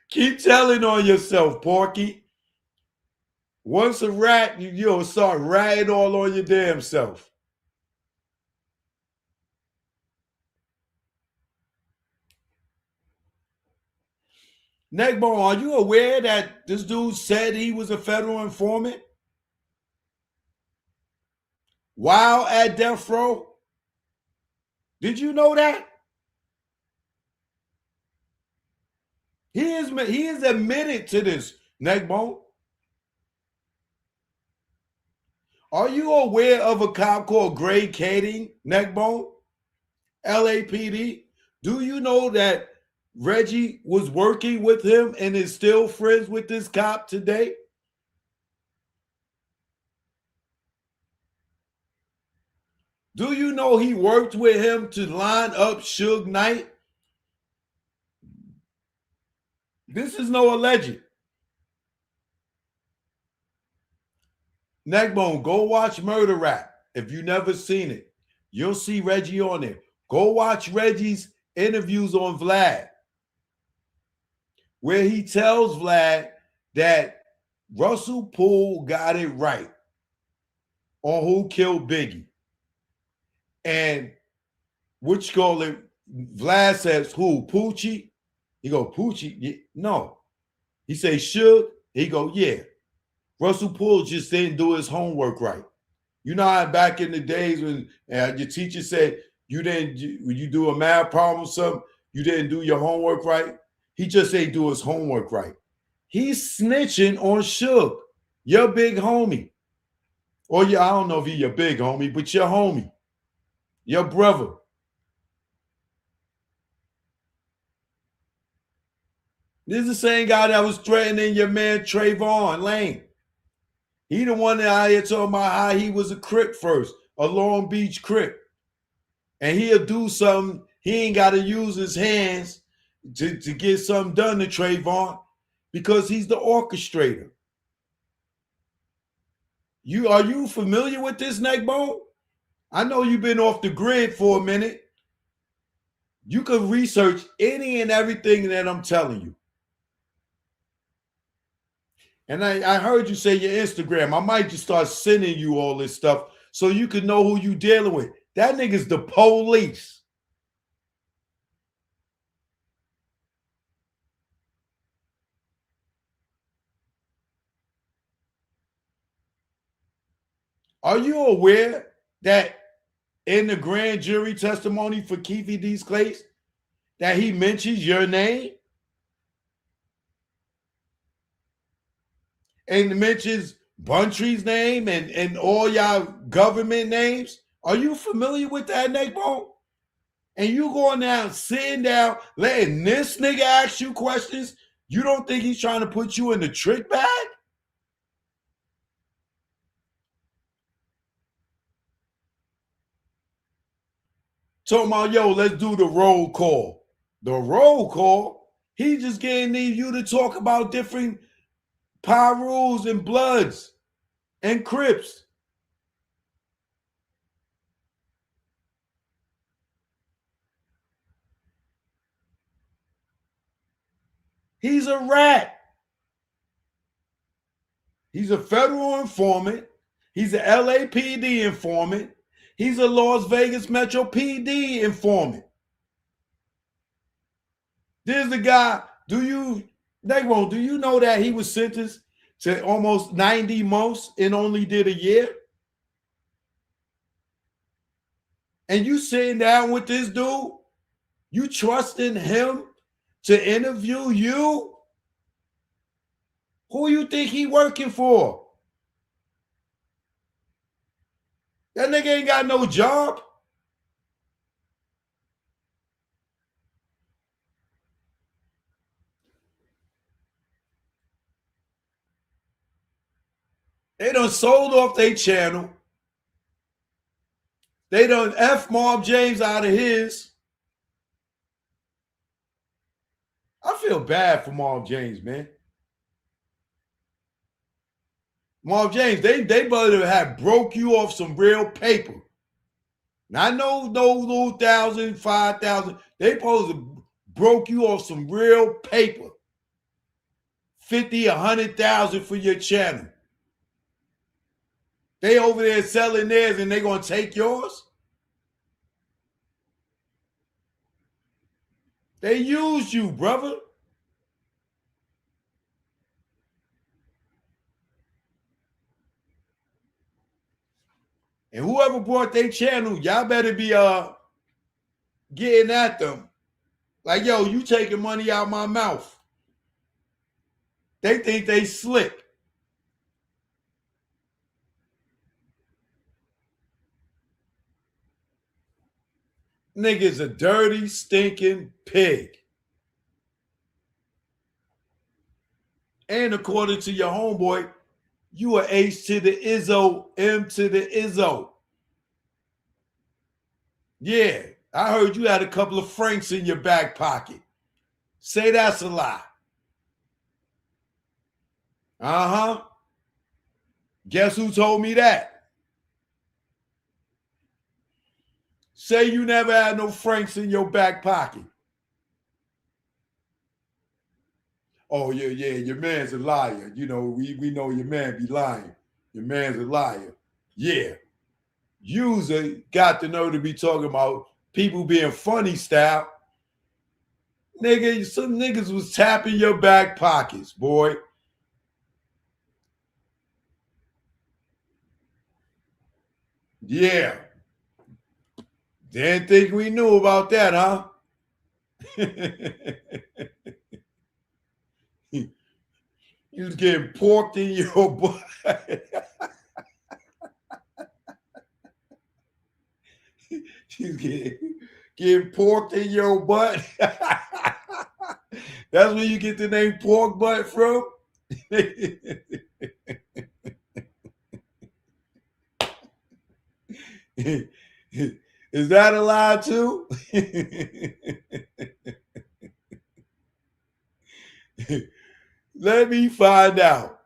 Keep telling on yourself, Porky. Once a rat, you'll start ratting all on your damn self. Neckbone, are you aware that this dude said he was a federal informant while at death row? Did you know that? He is admitted to this, Neckbone. Are you aware of a cop called Greg Kading, Neckbone? LAPD? Do you know that Reggie was working with him and is still friends with this cop today? Do you know he worked with him to line up Suge Knight? This is no alleged. Neckbone, go watch Murder Rap. If you never seen it, you'll see Reggie on there. Go watch Reggie's interviews on Vlad, where he tells Vlad that Russell Poole got it right on who killed Biggie. And which call it, Vlad says, who, Poochie? He go, Poochie? Yeah. No. He say, Suge? He go, yeah. Russell Poole just didn't do his homework right. You know how back in the days when your teacher said when you do a math problem or something, you didn't do your homework right? He just ain't do his homework right. He's snitching on Suge, your big homie. Or I don't know if he's your big homie, but your homie, your brother. This is the same guy that was threatening your man Trayvon Lane. He the one that out here talking about how he was a Crip first, a Long Beach Crip. And he'll do something. He ain't got to use his hands to get something done to Trayvon because he's the orchestrator. Are you familiar with this, Neckbone? I know you've been off the grid for a minute. You can research any and everything that I'm telling you. And I heard you say your Instagram. I might just start sending you all this stuff so you can know who you dealing with. That nigga's the police. Are you aware that in the grand jury testimony for Keefe D's case that he mentions your name? And mentions Buntry's name and all y'all government names Are you familiar with that, Neckbone? And you going down, sitting down, letting this nigga ask you questions? You don't think he's trying to put you in the trick bag? Talking about, yo, let's do the roll call. The roll call? He just getting you to talk about different Pyrus and Bloods and Crips. He's a rat. He's a federal informant. He's an LAPD informant. He's a Las Vegas Metro PD informant. There's the guy. Do you know that he was sentenced to almost 90 months and only did a year? And you sitting down with this dude? You trusting him to interview you? Who you think he working for? That nigga ain't got no job. They done sold off their channel. They done F Marv James out of his. I feel bad for Marv James, man. Marv James, they better have broke you off some real paper. Not no little 1,000, 5,000. They supposed to broke you off some real paper. 50, 100,000 for your channel. They over there selling theirs and they gonna take yours? They used you, brother. And whoever bought their channel, y'all better be getting at them. Like, yo, you taking money out my mouth. They think they slick. Nigga's a dirty, stinking pig. And according to your homeboy, you are H to the Izzo, M to the Izzo. Yeah, I heard you had a couple of francs in your back pocket. Say that's a lie. Uh-huh. Guess who told me that? Say you never had no francs in your back pocket. Oh, yeah, your man's a liar. You know, we know your man be lying. Your man's a liar. Yeah. User got to know to be talking about people being funny style. Nigga, some niggas was tapping your back pockets, boy. Yeah. Didn't think we knew about that, huh? You was getting porked in your butt. You getting porked in your butt. That's where you get the name pork butt from. Is that a lie too? Let me find out.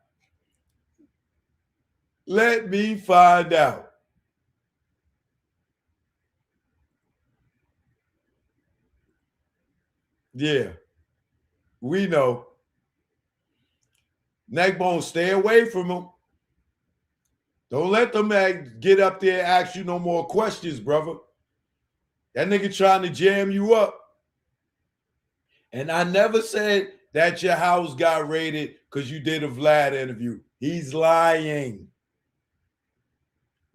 Let me find out. Yeah, we know. Neckbone, stay away from them. Don't let them get up there and ask you no more questions, brother. That nigga trying to jam you up. And I never said that your house got raided because you did a Vlad interview. He's lying.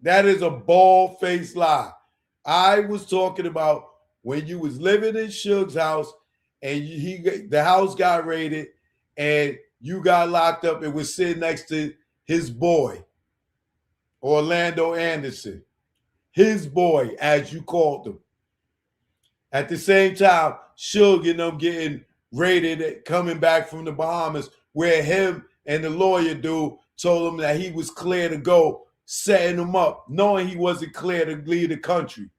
That is a bald-faced lie. I was talking about when you was living in Suge's house and the house got raided and you got locked up and was sitting next to his boy, Orlando Anderson. his boy, as you called him. At the same time, Suge and them getting raided, coming back from the Bahamas, where him and the lawyer dude told him that he was clear to go, setting him up, knowing he wasn't clear to leave the country,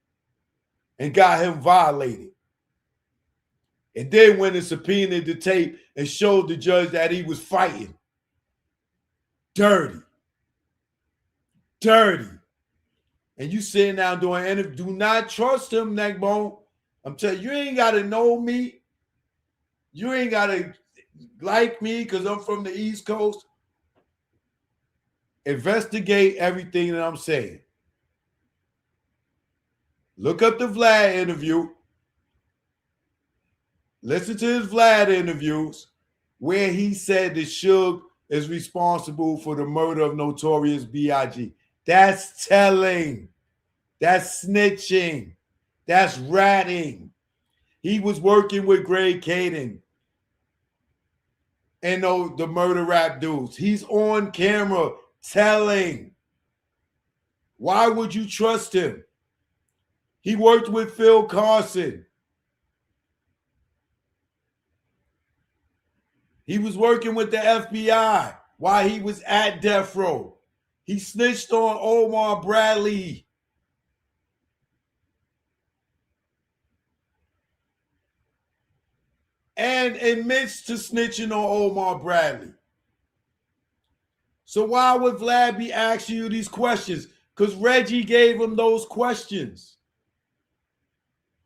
and got him violated. And then when it subpoenaed the tape and showed the judge that he was fighting. Dirty. And you sitting down doing interviews. Do not trust him, Neckbone. I'm telling you, you ain't got to know me. You ain't got to like me because I'm from the East Coast. Investigate everything that I'm saying. Look up the Vlad interview. Listen to his Vlad interviews where he said that Suge is responsible for the murder of Notorious B.I.G. That's telling. That's snitching. That's ratting. He was working with Greg Caden and the murder rap dudes. He's on camera telling. Why would you trust him? He worked with Phil Carson. He was working with the FBI while he was at death row. He snitched on Omar Bradley. And admits to snitching on Omar Bradley. So why would Vlad be asking you these questions? Because Reggie gave him those questions.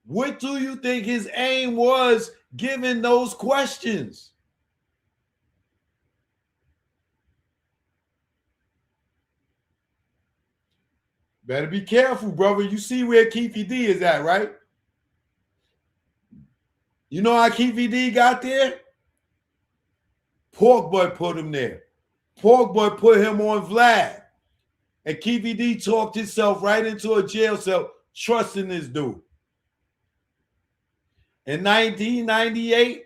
What do you think his aim was giving those questions? Better be careful, brother. You see where Keefy D is at, right? You know how Keefy D got there? Pork Boy put him there. Pork Boy put him on Vlad. And Keefy D talked himself right into a jail cell, trusting this dude. In 1998,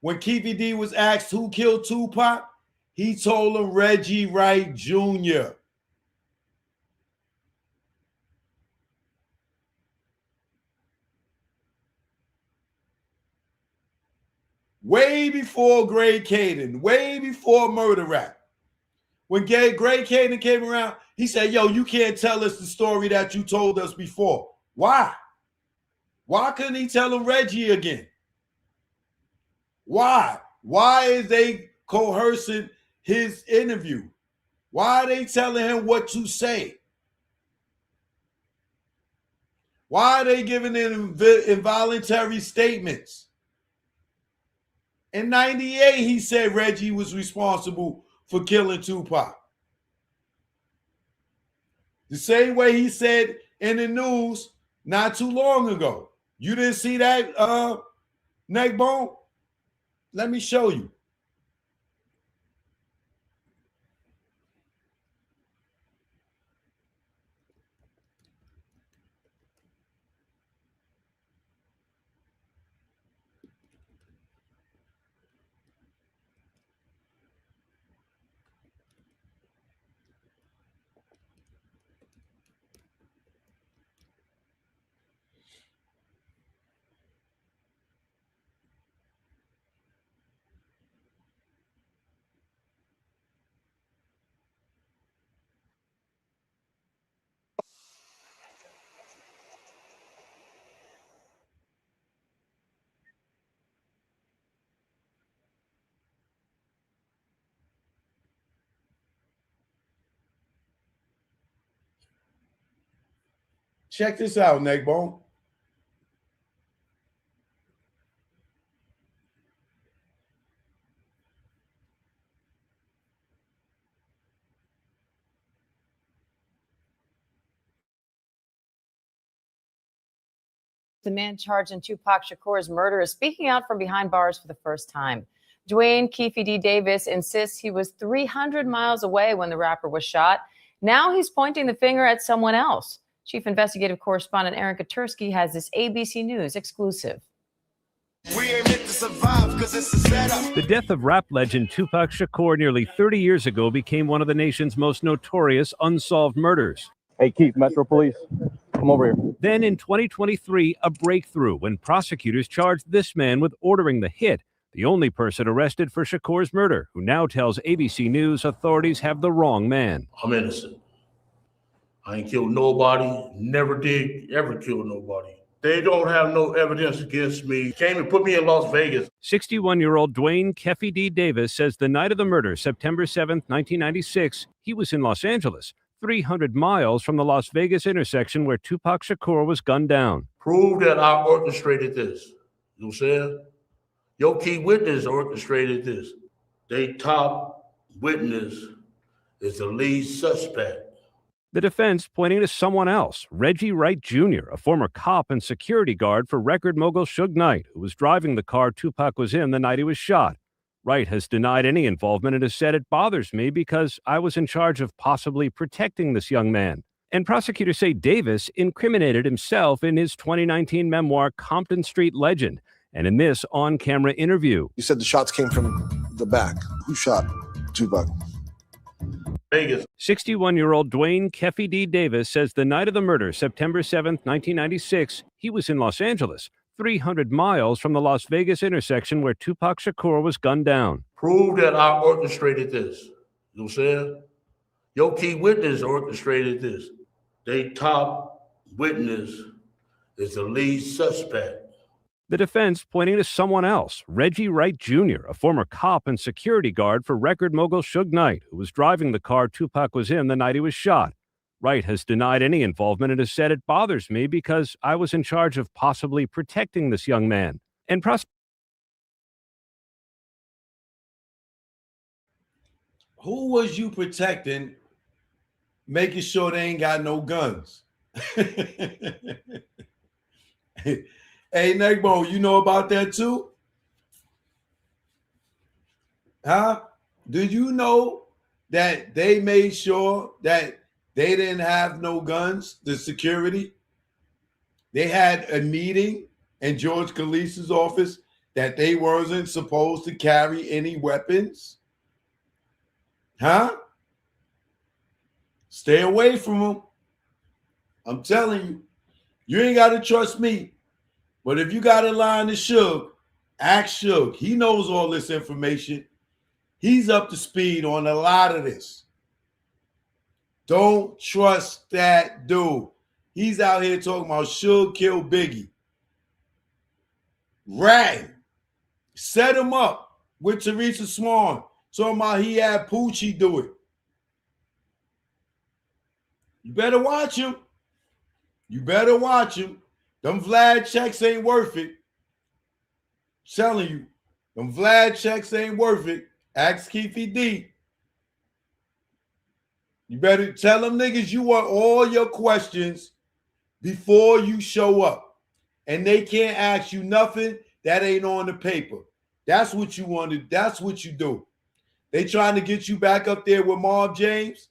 when Keefy D was asked who killed Tupac, he told him Reggie Wright Jr. Way before Greg Caden, way before Murder Rap. When Greg Caden came around, he said, yo, you can't tell us the story that you told us before. Why? Why couldn't he tell him Reggie again? Why? Why is they coercing his interview? Why are they telling him what to say? Why are they giving him involuntary statements? In 98, he said Reggie was responsible for killing Tupac. The same way he said in the news not too long ago. You didn't see that, Neckbone? Let me show you. Check this out, Neckbone. The man charged in Tupac Shakur's murder is speaking out from behind bars for the first time. Dwayne Keefy D. Davis insists he was 300 miles away when the rapper was shot. Now he's pointing the finger at someone else. Chief Investigative Correspondent Aaron Katursky has this ABC News exclusive. We ain't meant to survive 'cause it's a setup. The death of rap legend Tupac Shakur nearly 30 years ago became one of the nation's most notorious unsolved murders. Hey, Keith, Metro Police, come over here. Then in 2023, a breakthrough when prosecutors charged this man with ordering the hit, the only person arrested for Shakur's murder, who now tells ABC News authorities have the wrong man. I'm innocent. I ain't killed nobody, never did ever kill nobody. They don't have no evidence against me. Came and put me in Las Vegas. 61-year-old Dwayne Keffy D. Davis says the night of the murder, September 7th, 1996, he was in Los Angeles, 300 miles from the Las Vegas intersection where Tupac Shakur was gunned down. Prove that I orchestrated this. You know what I'm saying? Your key witness orchestrated this. They top witness is the lead suspect. The defense pointing to someone else, Reggie Wright Jr., a former cop and security guard for record mogul Suge Knight, who was driving the car Tupac was in the night he was shot. Wright has denied any involvement and has said, "It bothers me because I was in charge of possibly protecting this young man." And prosecutors say Davis incriminated himself in his 2019 memoir, Compton Street Legend, and in this on-camera interview. You said the shots came from the back. Who shot Tupac? Vegas. 61-year-old Dwayne Keffy D. Davis says the night of the murder, September 7th, 1996, he was in Los Angeles, 300 miles from the Las Vegas intersection where Tupac Shakur was gunned down. Prove that I orchestrated this. You know what I'm saying? Your key witness orchestrated this. They top witness is the lead suspect. The defense pointing to someone else, Reggie Wright Jr., a former cop and security guard for record mogul Suge Knight, who was driving the car Tupac was in the night he was shot. Wright has denied any involvement and has said, "It bothers me because I was in charge of possibly protecting this young man." And Who was you protecting, making sure they ain't got no guns? Hey, Neckbone, you know about that too? Huh? Did you know that they made sure that they didn't have no guns, the security? They had a meeting in George Khaleesi's office that they wasn't supposed to carry any weapons? Huh? Stay away from them. I'm telling you. You ain't got to trust me. But if you got a line to Suge, ask Suge. He knows all this information. He's up to speed on a lot of this. Don't trust that dude. He's out here talking about Suge killed Biggie. Rat. Set him up with Teresa Swan. Talking about he had Poochie do it. You better watch him. You better watch him. Them Vlad checks ain't worth it. I'm telling you, them Vlad checks ain't worth it. Ask Keefy D. You better tell them niggas you want all your questions before you show up. And they can't ask you nothing that ain't on the paper. That's what you want to, that's what you do. They trying to get you back up there with Marv James.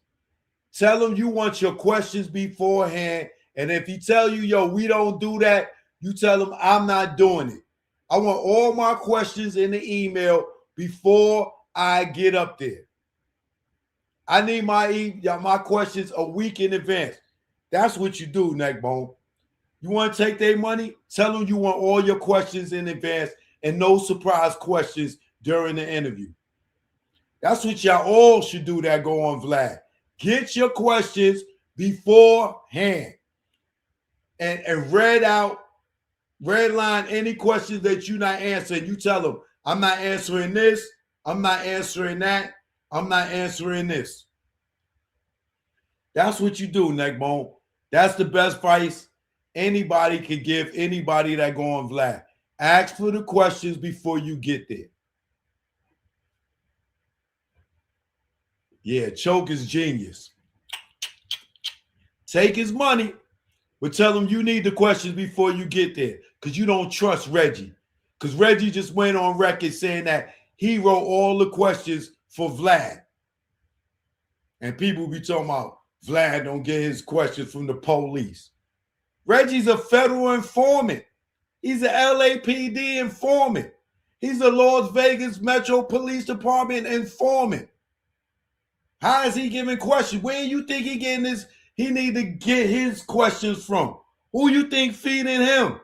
Tell them you want your questions beforehand. And if he tell you, yo, we don't do that, you tell him I'm not doing it. I want all my questions in the email before I get up there. I need my questions a week in advance. That's what you do, Neckbone. You want to take their money? Tell them you want all your questions in advance and no surprise questions during the interview. That's what y'all all should do that go on Vlad. Get your questions beforehand. And red line any questions that you're not answering. You tell them, I'm not answering this. I'm not answering that. I'm not answering this. That's what you do, Neckbone. That's the best advice anybody could give anybody that go on Vlad. Ask for the questions before you get there. Yeah, Choke is genius. Take his money. But tell him you need the questions before you get there because you don't trust Reggie. Because Reggie just went on record saying that he wrote all the questions for Vlad. And people be talking about Vlad don't get his questions from the police. Reggie's a federal informant. He's an LAPD informant. He's a Las Vegas Metro Police Department informant. How is he giving questions? Where do you think he getting he need to get his questions from. Who you think feeding him?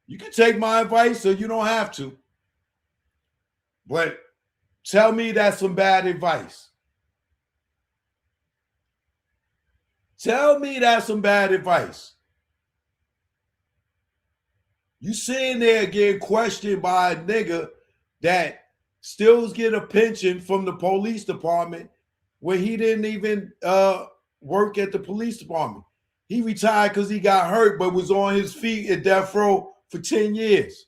You can take my advice or you don't have to. But tell me that's some bad advice. Tell me that's some bad advice. You sitting there getting questioned by a nigga that still get a pension from the police department when he didn't even work at the police department. He retired because he got hurt, but was on his feet at death row for 10 years.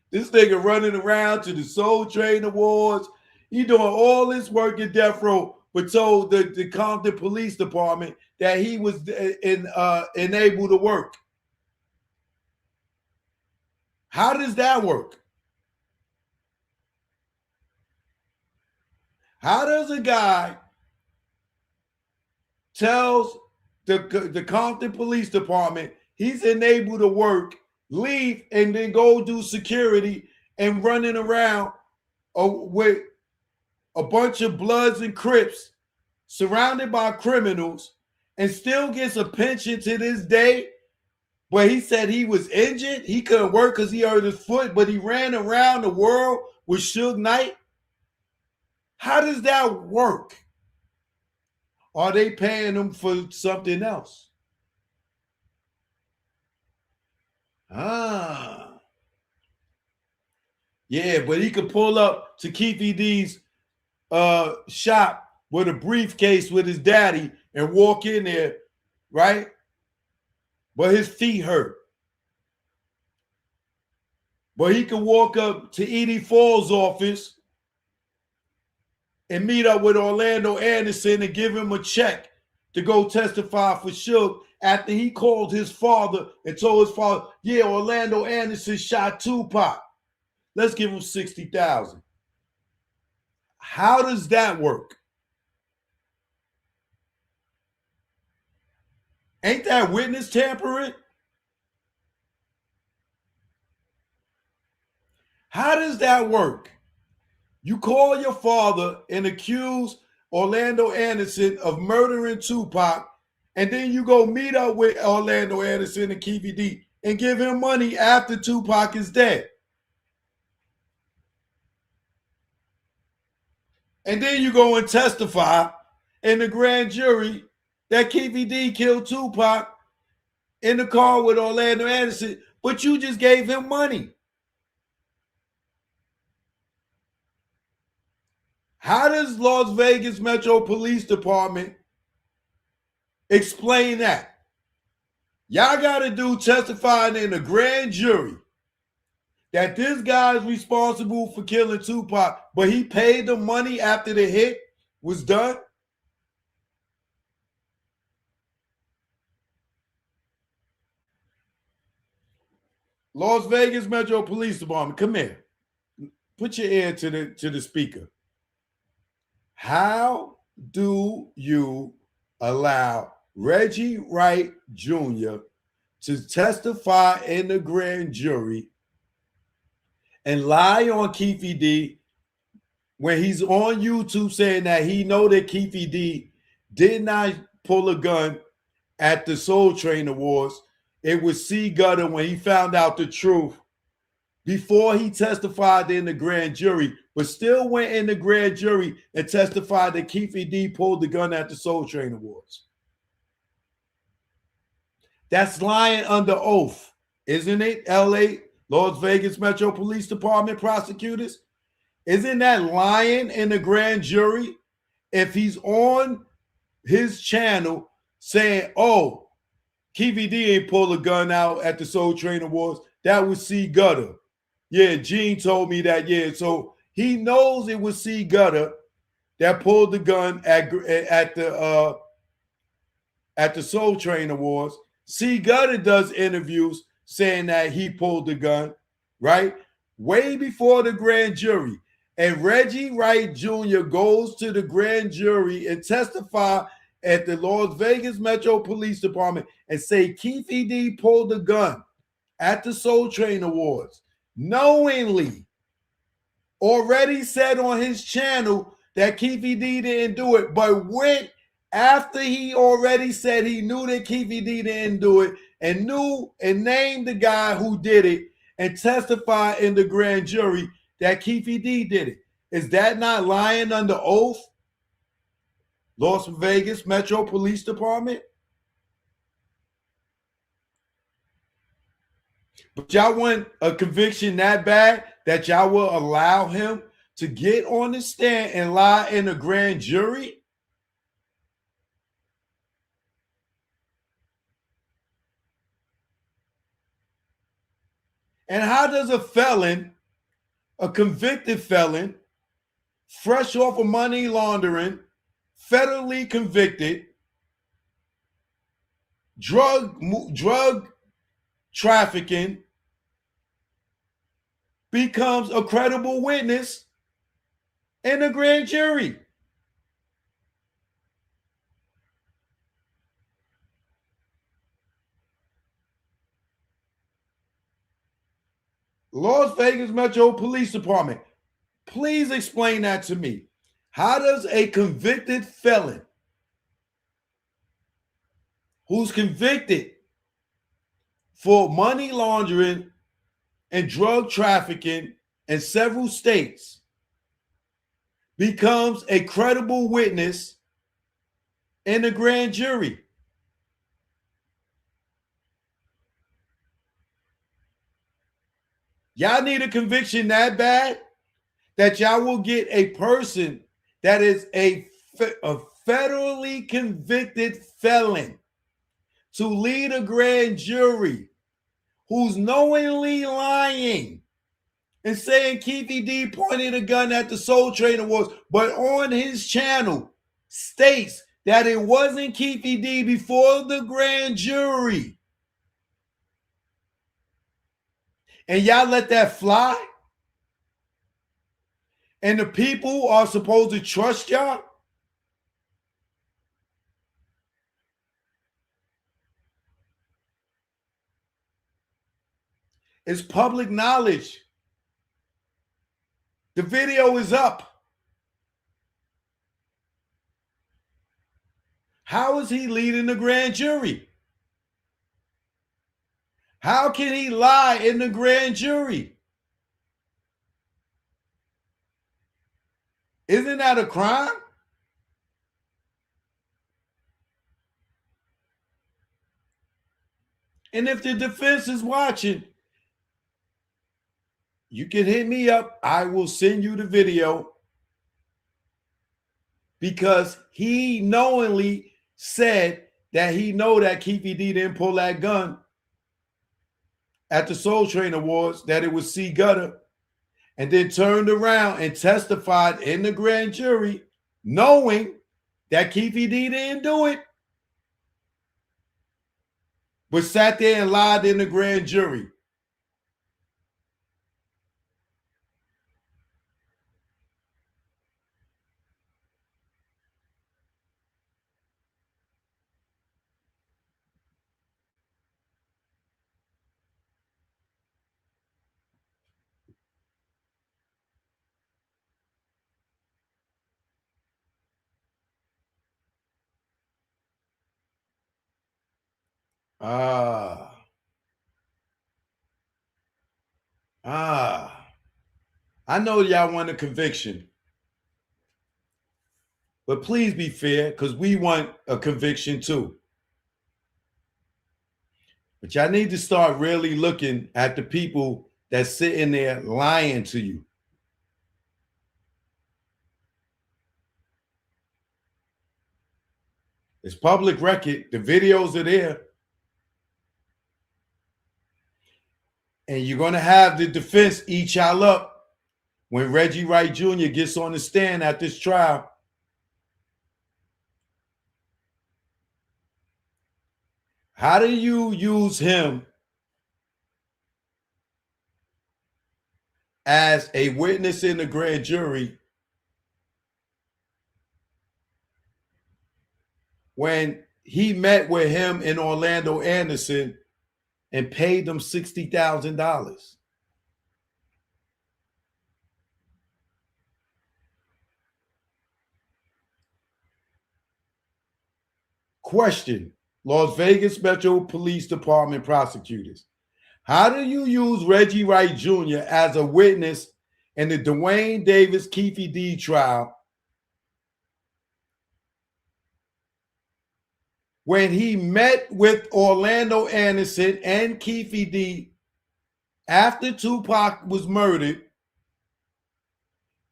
This nigga running around to the Soul Train Awards. He doing all this work at death row, but told the Compton Police Department that he was unable to work. How does that work? How does a guy tells the Compton Police Department he's unable to work, leave, and then go do security and running around with a bunch of Bloods and Crips surrounded by criminals and still gets a pension to this day? But he said he was injured. He couldn't work because he hurt his foot, but he ran around the world with Suge Knight. How does that work? Are they paying him for something else? Yeah, but he could pull up to Keefy D's shop with a briefcase with his daddy and walk in there, right? But his feet hurt. But he could walk up to Edie Fall's office and meet up with Orlando Anderson and give him a check to go testify for Suge after he called his father and told his father, yeah, Orlando Anderson shot Tupac. Let's give him $60,000. How does that work? Ain't that witness tampering? How does that work? You call your father and accuse Orlando Anderson of murdering Tupac, and then you go meet up with Orlando Anderson and Keefy D and give him money after Tupac is dead. And then you go and testify in the grand jury that Keefy D killed Tupac in the car with Orlando Anderson, but you just gave him money. How does Las Vegas Metro Police Department explain that? Y'all got to do testifying in a grand jury that this guy is responsible for killing Tupac, but he paid the money after the hit was done? Las Vegas Metro Police Department, come here. Put your ear to the speaker. How do you allow Reggie Wright Jr. to testify in the grand jury and lie on Keefy D when he's on YouTube saying that he know that Keefy D did not pull a gun at the Soul Train Awards? It was C. Gutter when he found out the truth before he testified in the grand jury, but still went in the grand jury and testified that Keefy D pulled the gun at the Soul Train Awards. That's lying under oath, isn't it? LA, Las Vegas Metro Police Department prosecutors? Isn't that lying in the grand jury? If he's on his channel saying, oh, Keefy D ain't pull a gun out at the Soul Train Awards, that was C. Gutter. Yeah, Gene told me that, yeah. So he knows it was C. Gutter that pulled the gun at the Soul Train Awards. C. Gutter does interviews saying that he pulled the gun, right? Way before the grand jury. And Reggie Wright Jr. goes to the grand jury and testify at the Las Vegas Metro Police Department and say Keefy D pulled the gun at the Soul Train Awards. knowingly already said on his channel that Keefe D didn't do it, but went after he already said he knew that Keefe D didn't do it and knew and named the guy who did it and testified in the grand jury that Keefe D did it. Is that not lying under oath? Las Vegas Metro Police Department? But y'all want a conviction that bad that y'all will allow him to get on the stand and lie in a grand jury? And how does a felon, a convicted felon, fresh off of money laundering, federally convicted, drug trafficking, becomes a credible witness in a grand jury? Las Vegas Metro Police Department, please explain that to me. How does a convicted felon who's convicted for money laundering and drug trafficking in several states becomes a credible witness in a grand jury? Y'all need a conviction that bad that y'all will get a person that is a federally convicted felon to lead a grand jury who's knowingly lying and saying Keefe D pointed a gun at the Soul Train Awards, but on his channel states that it wasn't Keefe D before the grand jury. And y'all let that fly? And the people are supposed to trust y'all? It's public knowledge. The video is up. How is he leading the grand jury? How can he lie in the grand jury? Isn't that a crime? And if the defense is watching, you can hit me up. I will send you the video because he knowingly said that he know that Keefe D didn't pull that gun at the Soul Train Awards, that it was C. Gutter, and then turned around and testified in the grand jury knowing that Keefe D didn't do it, but sat there and lied in the grand jury. I know y'all want a conviction, but please be fair because we want a conviction too. But y'all need to start really looking at the people that's sitting there lying to you. It's public record. The videos are there. And you're going to have the defense eat y'all up when Reggie Wright Jr. gets on the stand at this trial. How do you use him as a witness in the grand jury when he met with him and Orlando Anderson and paid them $60,000? Question: Las Vegas Metro Police Department prosecutors. How do you use Reggie Wright Jr. as a witness in the Dwayne Davis Keefe D trial when he met with Orlando Anderson and Keefe D after Tupac was murdered,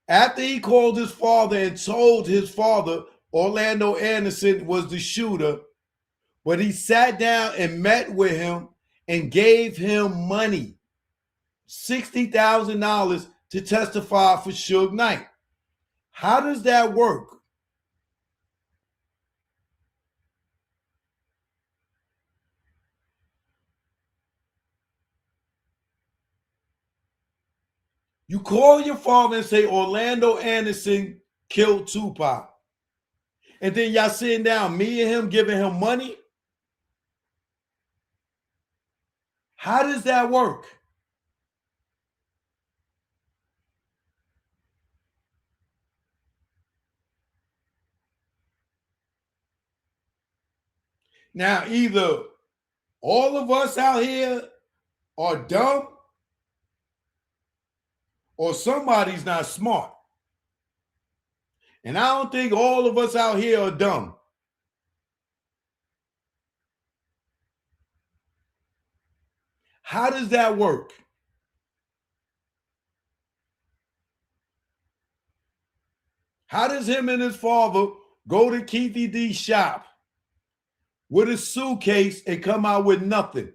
after he called his father and told his father Orlando Anderson was the shooter, but he sat down and met with him and gave him money, $60,000 to testify for Suge Knight? How does that work? You call your father and say Orlando Anderson killed Tupac. And then y'all sitting down, me and him giving him money? How does that work? Now, either all of us out here are dumb or somebody's not smart. And I don't think all of us out here are dumb. How does that work? How does him and his father go to Keefe D's shop with a suitcase and come out with nothing,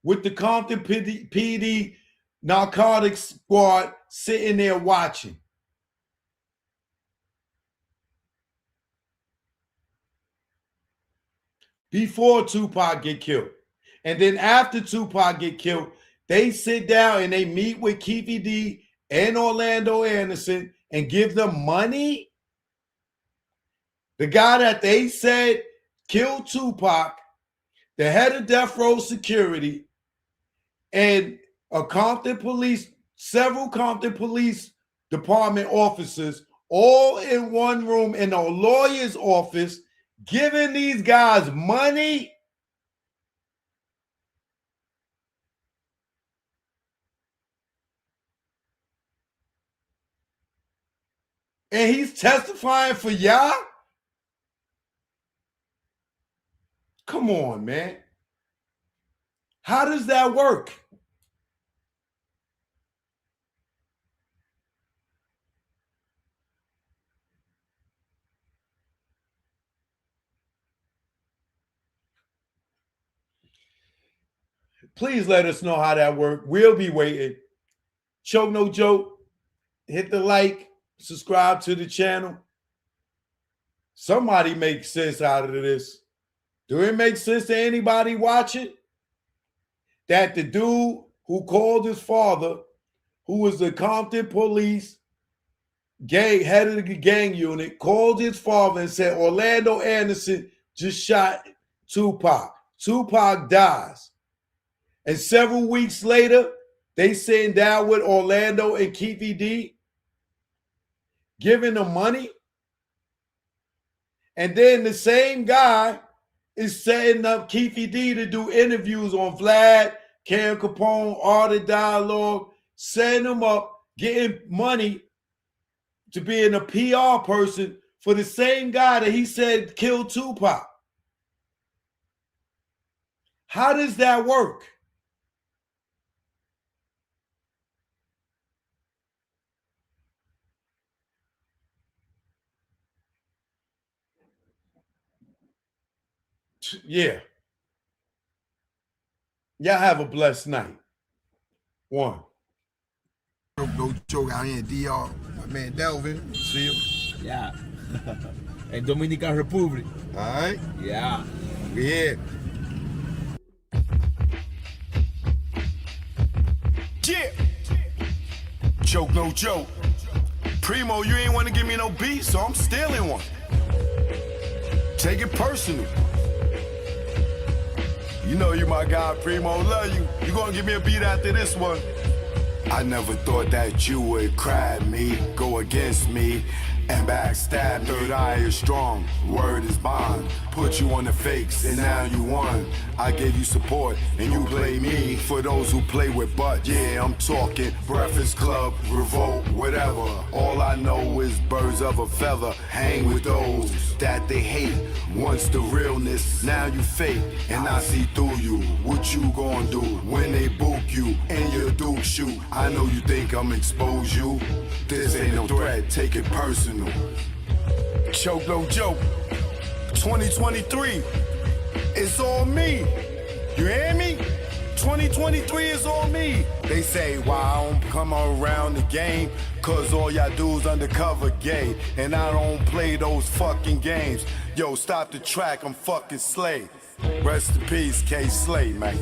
with the Compton PD narcotics squad sitting there watching? Before Tupac get killed. And then after Tupac get killed, they sit down and they meet with Keefe D and Orlando Anderson and give them money. The guy that they said killed Tupac, the head of Death Row Security, and several Compton Police Department officers, all in one room in a lawyer's office, giving these guys money. And he's testifying for y'all? Come on, man. How does that work? Please let us know how that works. We'll be waiting. Choke No Joke. Hit the like. Subscribe to the channel. Somebody make sense out of this. Do it make sense to anybody watching? That the dude who called his father, who was the Compton Police head of the gang unit, called his father and said Orlando Anderson just shot Tupac. Tupac dies. And several weeks later, they sitting down with Orlando and Keefe D, giving them money. And then the same guy is setting up Keefe D to do interviews on Vlad, Karen Capone, Art of Dialogue, setting them up, getting money to being a PR person for the same guy that he said killed Tupac. How does that work? Yeah. Y'all have a blessed night. One. No joke out here in DR. My man Delvin. See him? Yeah. In Dominican Republic. All right. Yeah. We here. Yeah. Joke no joke. Primo, you ain't want to give me no beat, so I'm stealing one. Take it personal. You know you my guy, Primo, love you. You gonna give me a beat after this one. I never thought that you would cry me, go against me. and backstab. Third eye is strong, word is bond. Put you on the fakes and now you won. I gave you support and you play me. For those who play with butt, yeah, I'm talking Breakfast Club, Revolt, whatever. All I know is birds of a feather. Hang with those that they hate. Once the realness, now you fake. And I see through you. What you gonna do when they book you and your Duke shoot? I know you think I'm expose you. This ain't no threat, take it personal. Choke no joke. 2023, it's on me. You hear me? 2023 is on me. They say why I don't come around the game, cause all y'all dudes undercover gay. And I don't play those fucking games. Yo, stop the track, I'm fucking Slay. Rest in peace, K. Slay, man.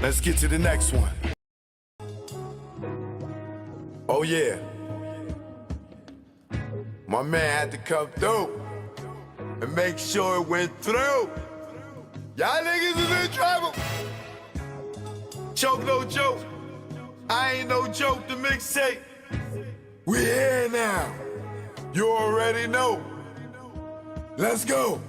Let's get to the next one. Oh yeah. My man had to come through and make sure it went through. Y'all niggas is in trouble. Choke no joke. I ain't no joke, the mixtape. We here now. You already know. Let's go.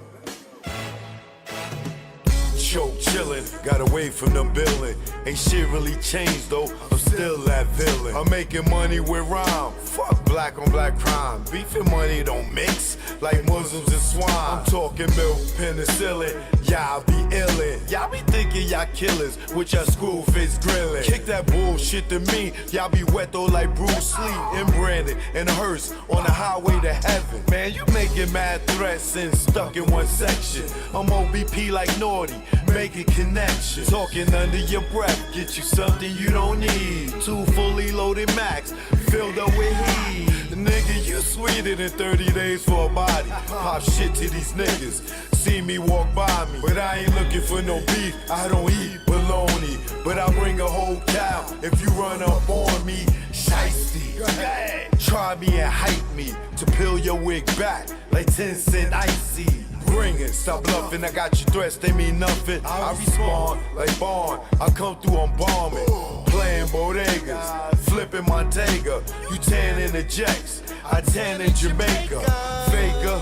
Choke chillin', got away from the building. Ain't shit really changed though, I'm still that villain. I'm making money with rhyme, fuck black on black crime. Beef and money don't mix, like Muslims and swine. I'm talking milk, penicillin, y'all be illin'. Y'all be thinking y'all killers, with y'all school face grillin'. Kick that bullshit to me, y'all be wet though like Bruce Lee. And Brandon and Hearst on the highway to heaven. Man, you making mad threats and stuck in one section. I'm OBP like Naughty, making connections. Talking under your breath, get you something you don't need. 2 fully loaded Macs, filled up with heat. Nigga, you sweeter than 30 days for a body. Pop shit to these niggas, see me walk by me. But I ain't looking for no beef, I don't eat bologna. But I bring a whole cow if you run up on me. Shiesty, try me and hype me to peel your wig back like 10 cent icy. Bring it, stop bluffing, I got your threats, they mean nothing. I respond like Bond, I come through on bombing. Playing bodegas, flipping Montega. You tan in the Jacks, I tan in Jamaica. Faker,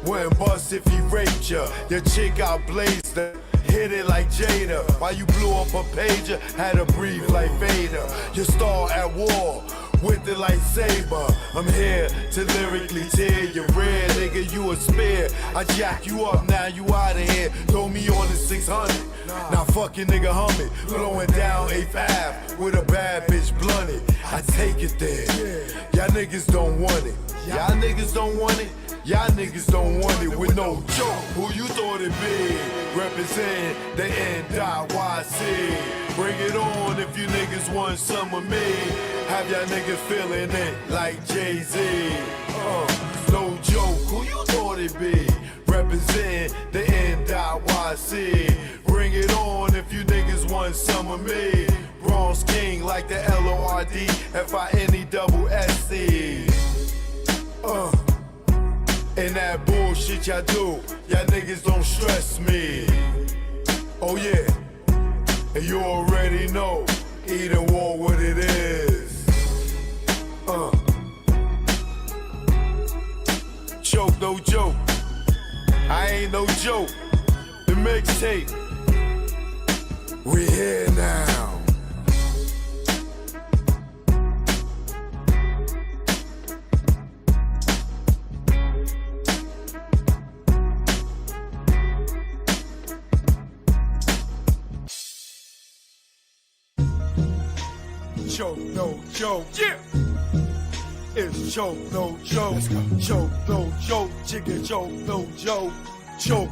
wouldn't bust if he raped ya. Your chick out blazed her, hit it like Jada. While you blew up a pager, had to breathe like Vader. Your star at war, with the lightsaber. I'm here to lyrically tear your red, nigga, you a spear. I jack you up, now you outta here. Throw me on the 600, now fucking nigga humming. Blowing down 8th Ave with a bad bitch blunted. I take it there, y'all niggas don't want it. Y'all niggas don't want it. Y'all niggas don't want it with no joke. Who you thought it be? Represent the NYC. Bring it on if you niggas want some of me. Have y'all niggas feeling it like Jay-Z. No joke, who you thought it be? Represent the NYC. Bring it on if you niggas want some of me. Bronze King like the LORD-FINE-SC. And that bullshit y'all do, y'all niggas don't stress me. Oh yeah, and you already know, either war what it is. Choke no joke, I ain't no joke. The mixtape, we here now. Choke no joke, yeah. It's choke no joke. Choke no joke, chicken choke no joke. Choke.